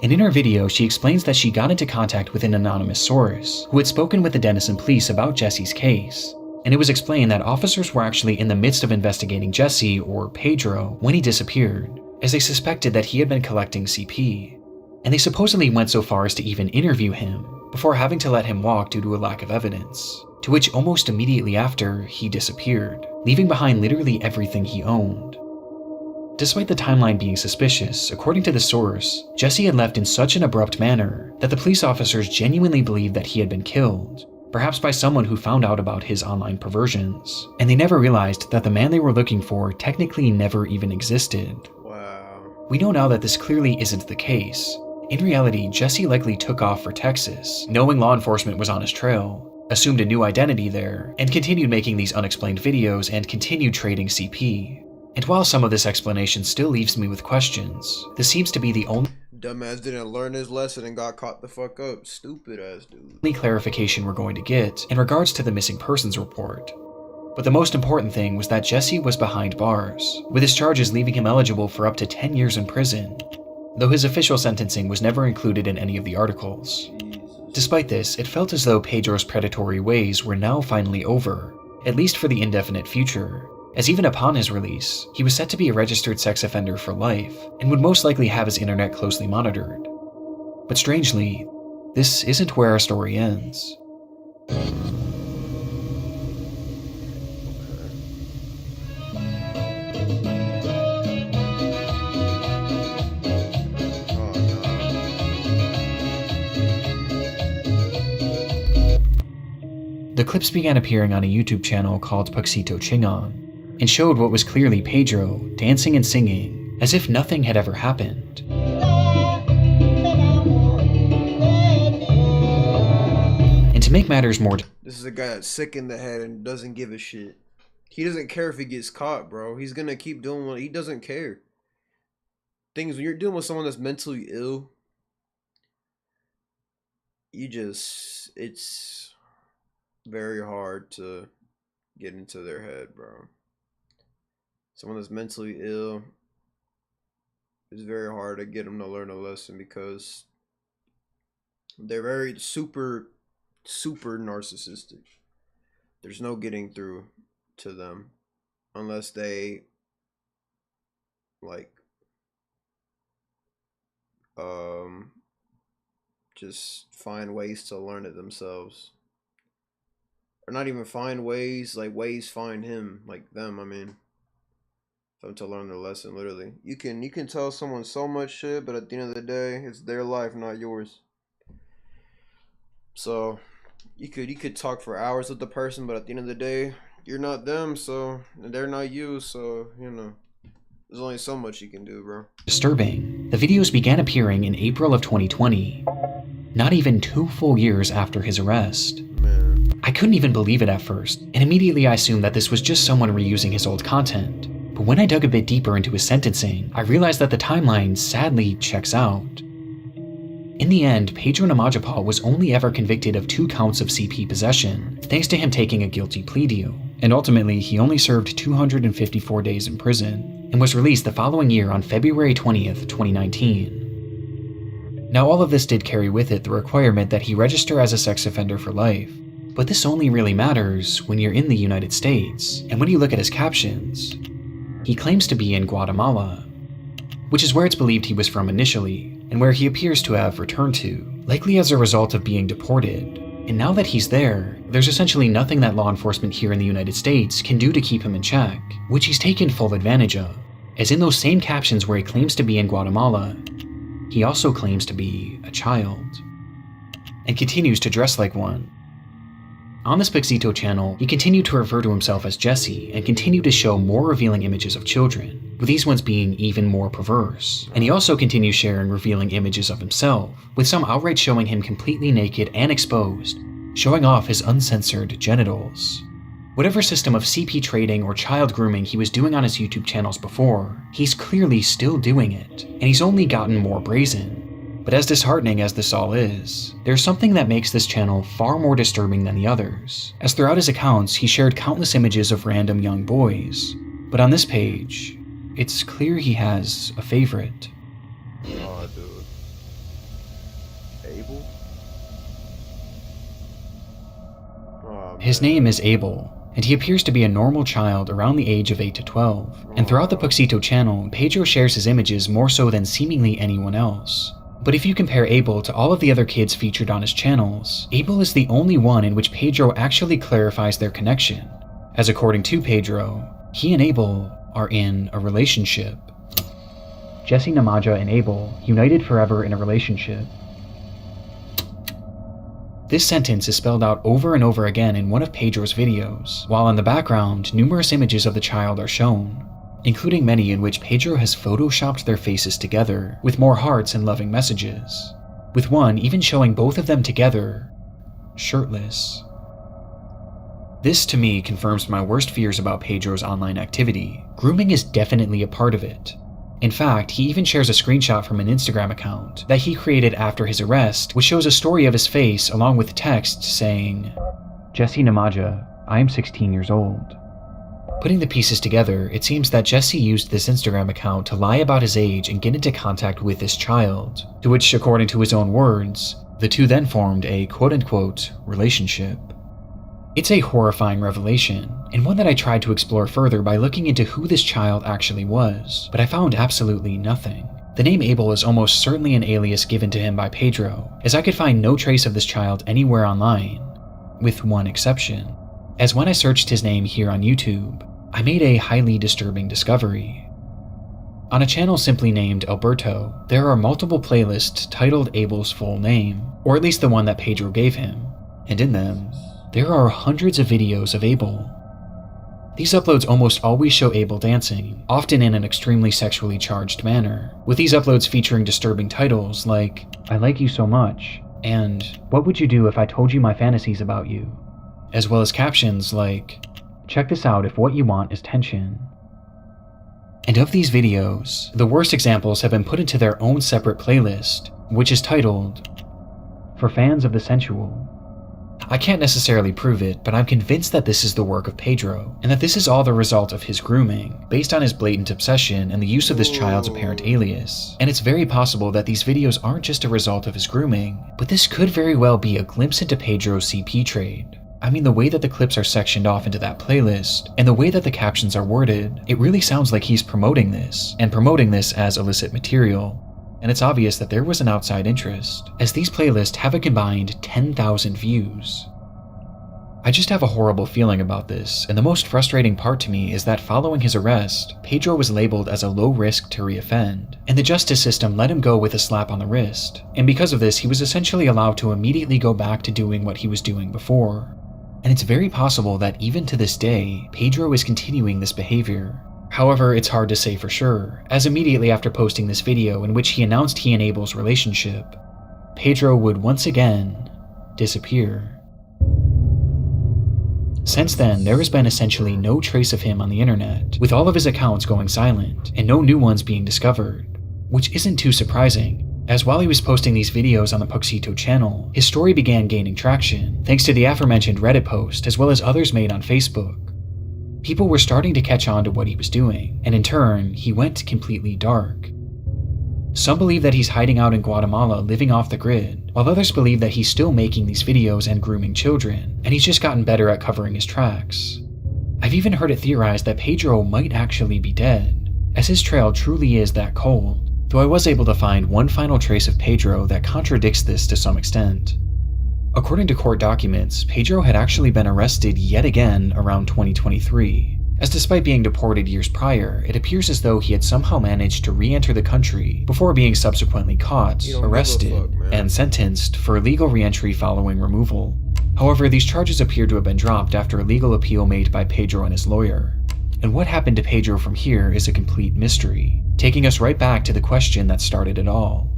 And in her video, she explains that she got into contact with an anonymous source who had spoken with the Denison police about Jesse's case, and it was explained that officers were actually in the midst of investigating Jesse, or Pedro, when he disappeared, as they suspected that he had been collecting CP, and they supposedly went so far as to even interview him, before having to let him walk due to a lack of evidence, to which almost immediately after, he disappeared, leaving behind literally everything he owned. Despite the timeline being suspicious, according to the source, Jesse had left in such an abrupt manner that the police officers genuinely believed that he had been killed, perhaps by someone who found out about his online perversions, and they never realized that the man they were looking for technically never even existed. Wow. We know now that this clearly isn't the case. In reality, Jesse likely took off for Texas, knowing law enforcement was on his trail, assumed a new identity there, and continued making these unexplained videos and continued trading CP. And while some of this explanation still leaves me with questions, this seems to be the only Dumbass didn't learn his lesson and got caught the fuck up. Stupid ass dude. Clarification we're going to get in regards to the missing persons report. But the most important thing was that Jesse was behind bars, with his charges leaving him eligible for up to 10 years in prison, though his official sentencing was never included in any of the articles. Despite this, it felt as though Pedro's predatory ways were now finally over, at least for the indefinite future, as even upon his release, he was set to be a registered sex offender for life, and would most likely have his internet closely monitored. But strangely, this isn't where our story ends. The clips began appearing on a YouTube channel called ꜰʀᴇᴜᴜ, and showed what was clearly Pedro dancing and singing as if nothing had ever happened. And to make matters more, this is a guy that's sick in the head and doesn't give a shit. He doesn't care if he gets caught, bro. He's gonna keep doing what he doesn't care. Things when you're dealing with someone that's mentally ill, it's very hard to get into their head, bro. Someone that's mentally ill, it's very hard to get them to learn a lesson because they're very super narcissistic. There's no getting through to them unless they like just find ways to learn it themselves, or not even find ways, like ways find him, like them, I mean, for them to learn their lesson. Literally, you can tell someone so much shit, but at the end of the day, it's their life, not yours. So you could talk for hours with the person, but at the end of the day, you're not them, so they're not you, so you know, there's only so much you can do, bro. Disturbing. The videos began appearing in April of 2020, not even 2 full years after his arrest. Man. I couldn't even believe it at first, and immediately I assumed that this was just someone reusing his old content. But when I dug a bit deeper into his sentencing, I realized that the timeline sadly checks out. In the end, Pedro Namajapal was only ever convicted of 2 counts of CP possession, thanks to him taking a guilty plea deal, and ultimately he only served 254 days in prison, and was released the following year on February 20th, 2019. Now all of this did carry with it the requirement that he register as a sex offender for life, but this only really matters when you're in the United States, and when you look at his captions, he claims to be in Guatemala, which is where it's believed he was from initially, and where he appears to have returned to, likely as a result of being deported. And now that he's there, there's essentially nothing that law enforcement here in the United States can do to keep him in check, which he's taken full advantage of, as in those same captions where he claims to be in Guatemala, he also claims to be a child, and continues to dress like one. On this ꜰʀᴇᴅ channel, he continued to refer to himself as Jesse and continued to show more revealing images of children, with these ones being even more perverse. And he also continues sharing revealing images of himself, with some outright showing him completely naked and exposed, showing off his uncensored genitals. Whatever system of CP trading or child grooming he was doing on his YouTube channels before, he's clearly still doing it, and he's only gotten more brazen. But as disheartening as this all is, there's something that makes this channel far more disturbing than the others, as throughout his accounts he shared countless images of random young boys. But on this page, it's clear he has a favorite. Oh, dude. Abel? Oh, his name is Abel, and he appears to be a normal child around the age of 8 to 12. And throughout the ꜰʀᴇᴅ channel, Pedro shares his images more so than seemingly anyone else. But if you compare Abel to all of the other kids featured on his channels, Abel is the only one in which Pedro actually clarifies their connection, as according to Pedro, he and Abel are in a relationship. Jesse Namaja and Abel, united forever in a relationship. This sentence is spelled out over and over again in one of Pedro's videos, while in the background, numerous images of the child are shown, including many in which Pedro has photoshopped their faces together, with more hearts and loving messages, with one even showing both of them together, shirtless. This to me confirms my worst fears about Pedro's online activity. Grooming is definitely a part of it. In fact, he even shares a screenshot from an Instagram account that he created after his arrest, which shows a story of his face along with text saying, "Jesse Namaja, I am 16 years old." Putting the pieces together, it seems that Jesse used this Instagram account to lie about his age and get into contact with this child, to which, according to his own words, the two then formed a quote-unquote relationship. It's a horrifying revelation, and one that I tried to explore further by looking into who this child actually was, but I found absolutely nothing. The name Abel is almost certainly an alias given to him by Pedro, as I could find no trace of this child anywhere online, with one exception, as when I searched his name here on YouTube, I made a highly disturbing discovery. On a channel simply named Alberto, there are multiple playlists titled Abel's full name, or at least the one that Pedro gave him, and in them, there are hundreds of videos of Abel. These uploads almost always show Abel dancing, often in an extremely sexually charged manner, with these uploads featuring disturbing titles like, "I like you so much," and "What would you do if I told you my fantasies about you?" as well as captions like, "Check this out if what you want is tension." And of these videos, the worst examples have been put into their own separate playlist, which is titled for fans of the sensual. I can't necessarily prove it, but I'm convinced that this is the work of Pedro, and that this is all the result of his grooming, based on his blatant obsession and the use of this child's apparent alias. And it's very possible that these videos aren't just a result of his grooming, but this could very well be a glimpse into Pedro's CP trade. I mean, the way that the clips are sectioned off into that playlist, and the way that the captions are worded, it really sounds like he's promoting this, and promoting this as illicit material. And it's obvious that there was an outside interest, as these playlists have a combined 10,000 views. I just have a horrible feeling about this, and the most frustrating part to me is that following his arrest, Pedro was labeled as a low risk to reoffend, and the justice system let him go with a slap on the wrist, and because of this he was essentially allowed to immediately go back to doing what he was doing before. And it's very possible that even to this day, Pedro is continuing this behavior. However, it's hard to say for sure, as immediately after posting this video in which he announced he and Abel's relationship, Pedro would once again disappear. Since then, there has been essentially no trace of him on the internet, with all of his accounts going silent and no new ones being discovered, which isn't too surprising, as while he was posting these videos on the ꜰᴇᴅᴜ channel, his story began gaining traction, thanks to the aforementioned Reddit post as well as others made on Facebook. People were starting to catch on to what he was doing, and in turn, he went completely dark. Some believe that he's hiding out in Guatemala living off the grid, while others believe that he's still making these videos and grooming children, and he's just gotten better at covering his tracks. I've even heard it theorized that Pedro might actually be dead, as his trail truly is that cold, though I was able to find one final trace of Pedro that contradicts this to some extent. According to court documents, Pedro had actually been arrested yet again around 2023, as despite being deported years prior, it appears as though he had somehow managed to re-enter the country before being subsequently caught, arrested, and sentenced for illegal re-entry following removal. However, these charges appear to have been dropped after a legal appeal made by Pedro and his lawyer. And what happened to Pedro from here is a complete mystery, taking us right back to the question that started it all.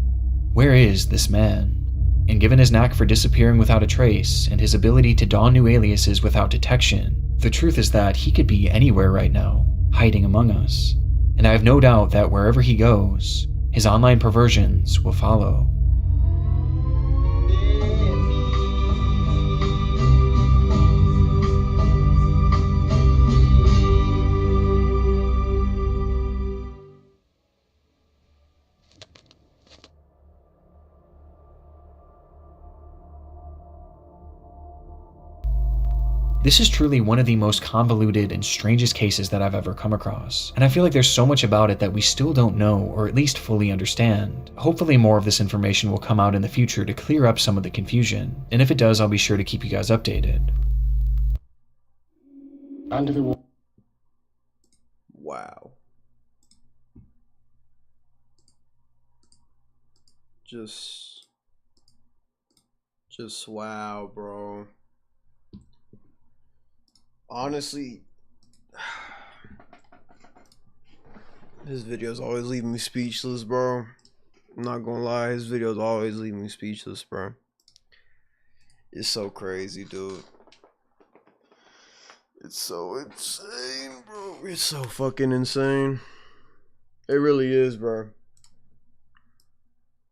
Where is this man? And given his knack for disappearing without a trace, and his ability to don new aliases without detection, the truth is that he could be anywhere right now, hiding among us. And I have no doubt that wherever he goes, his online perversions will follow. This is truly one of the most convoluted and strangest cases that I've ever come across, and I feel like there's so much about it that we still don't know or at least fully understand. Hopefully more of this information will come out in the future to clear up some of the confusion, and if it does, I'll be sure to keep you guys updated. Under the Wow. Just wow, bro. Honestly, his videos always leave me speechless, bro. I'm not gonna lie, his videos always leave me speechless, bro. It's so crazy, dude. It's so insane, bro. It's so fucking insane. It really is, bro.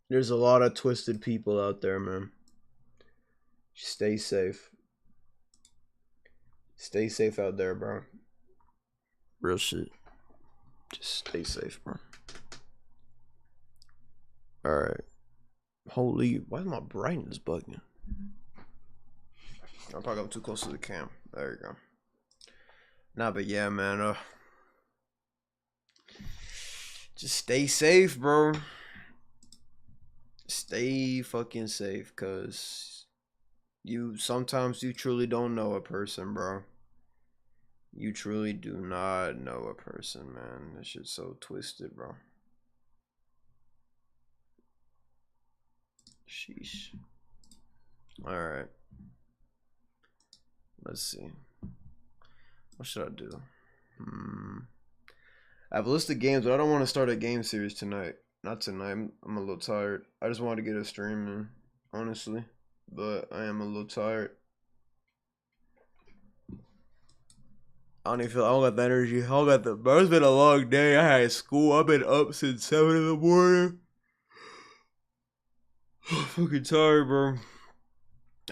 There's a lot of twisted people out there, man. Stay safe. Stay safe out there, bro. Real shit. Just stay safe, bro. Alright. Holy, why is my brightness bugging? I'm probably too close to the cam. There you go. Nah, but yeah, man. Just stay safe, bro. Stay fucking safe, cause sometimes you truly don't know a person, bro. You truly do not know a person, man. This shit's so twisted, bro. Sheesh. Alright. Let's see. What should I do? I have a list of games, but I don't want to start a game series tonight. Not tonight. I'm a little tired. I just wanted to get a stream in, honestly. But I am a little tired. I don't got the energy. I don't got the. Bro, it's been a long day. I had school. I've been up since 7 in the morning. I'm fucking tired, bro.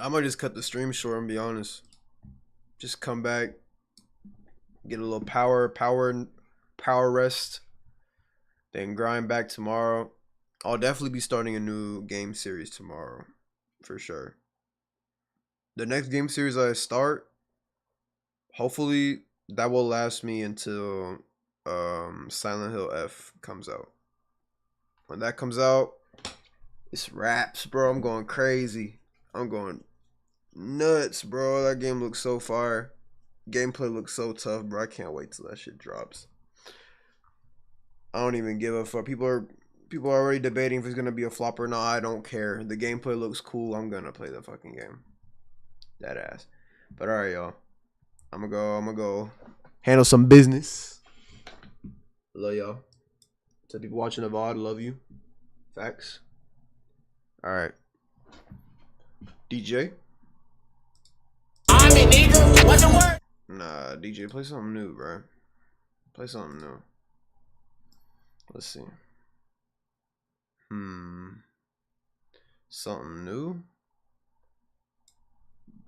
I might just cut the stream short and be honest. Just come back, get a little power rest, then grind back tomorrow. I'll definitely be starting a new game series tomorrow, for sure. The next game series I start, hopefully that will last me until Silent Hill F comes out. When that comes out, it's raps, bro. I'm going crazy. I'm going nuts, bro. That game looks so fire. Gameplay looks so tough, bro. I can't wait till that shit drops. I don't even give a fuck. People are already debating if it's gonna be a flop or not. I don't care. The gameplay looks cool. I'm gonna play the fucking game. That ass. But alright, y'all. I'm gonna go handle some business. Love y'all. To people watching the VOD, love you. Facts. Alright. DJ? I'm a nigga. What's the word? Nah, DJ, play something new, bro. Play something new. Let's see. Something new?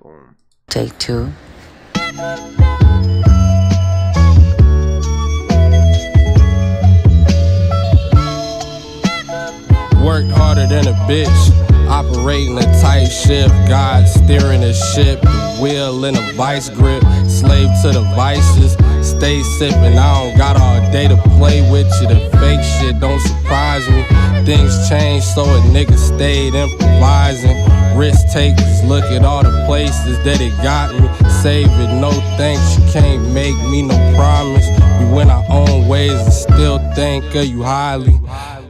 Boom. Take two. Worked harder than a bitch, operating a tight ship. God steering the ship, the wheel in a vice grip. Slave to the vices, stay sipping. I don't got all day to play with you. The fake shit don't surprise me. Things change, so a nigga stayed improvising. Risk takers, look at all the places that it got me. Save it, no thanks, you can't make me no promise. We went our own ways and still think of you highly.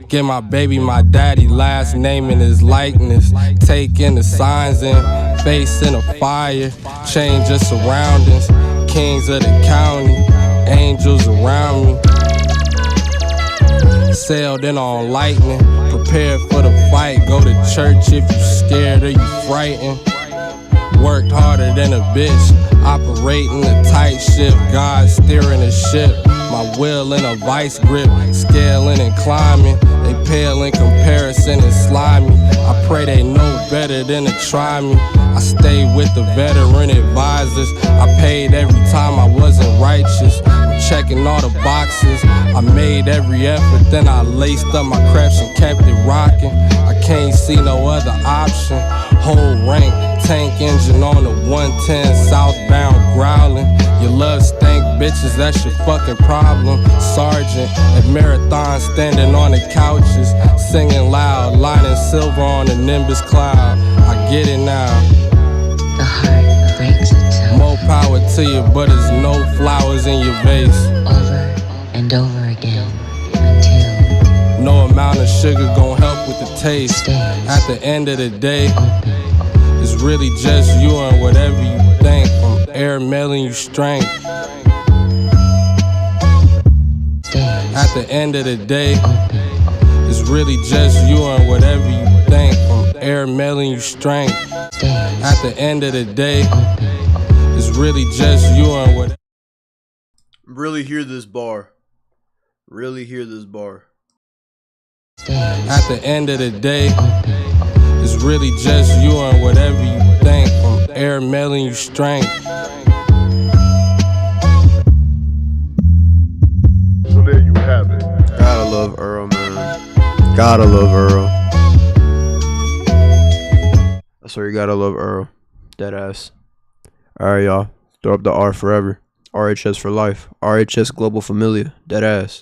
Give my baby my daddy last name in his likeness. Taking the signs in, facing a fire. Change your surroundings. Kings of the county, angels around me. Sailed in on lightning, prepared for the fight. Go to church if you scared or you frightened. Worked harder than a bitch, operating a tight ship. God steering the ship, my will in a vice grip. Scaling and climbing, they pale in comparison and slimy. I pray they know better than to try me. I stay with the veteran advisors. I paid every time I wasn't righteous. I'm checking all the boxes. I made every effort, then I laced up my craps and kept it rocking. I can't see no other option. Whole rank, tank engine on the 110 southbound growling. Your love stank bitches, that's your fucking problem. Sergeant at Marathon standing on the couches, singing loud, lining silver on the Nimbus cloud. I get it now. The heart breaks itself. More power to you, but there's no flowers in your vase. Over and over again until no amount of sugar gon' help with the taste. At the end of the day, it's really just you and whatever you think. From air mailing you strength. At the end of the day, it's really just you and whatever you think. From air mailing you strength. At the end of the day, it's really just you and whatever. Really hear this bar. Really hear this bar. At the end of the day, it's really just you and whatever you think. From air mailing you strength. So there you have it. Gotta love Earl, man. Gotta love Earl. That's why you gotta love Earl. Dead ass. Alright, y'all. Throw up the R forever. RHS for life. RHS Global Familia. Dead ass.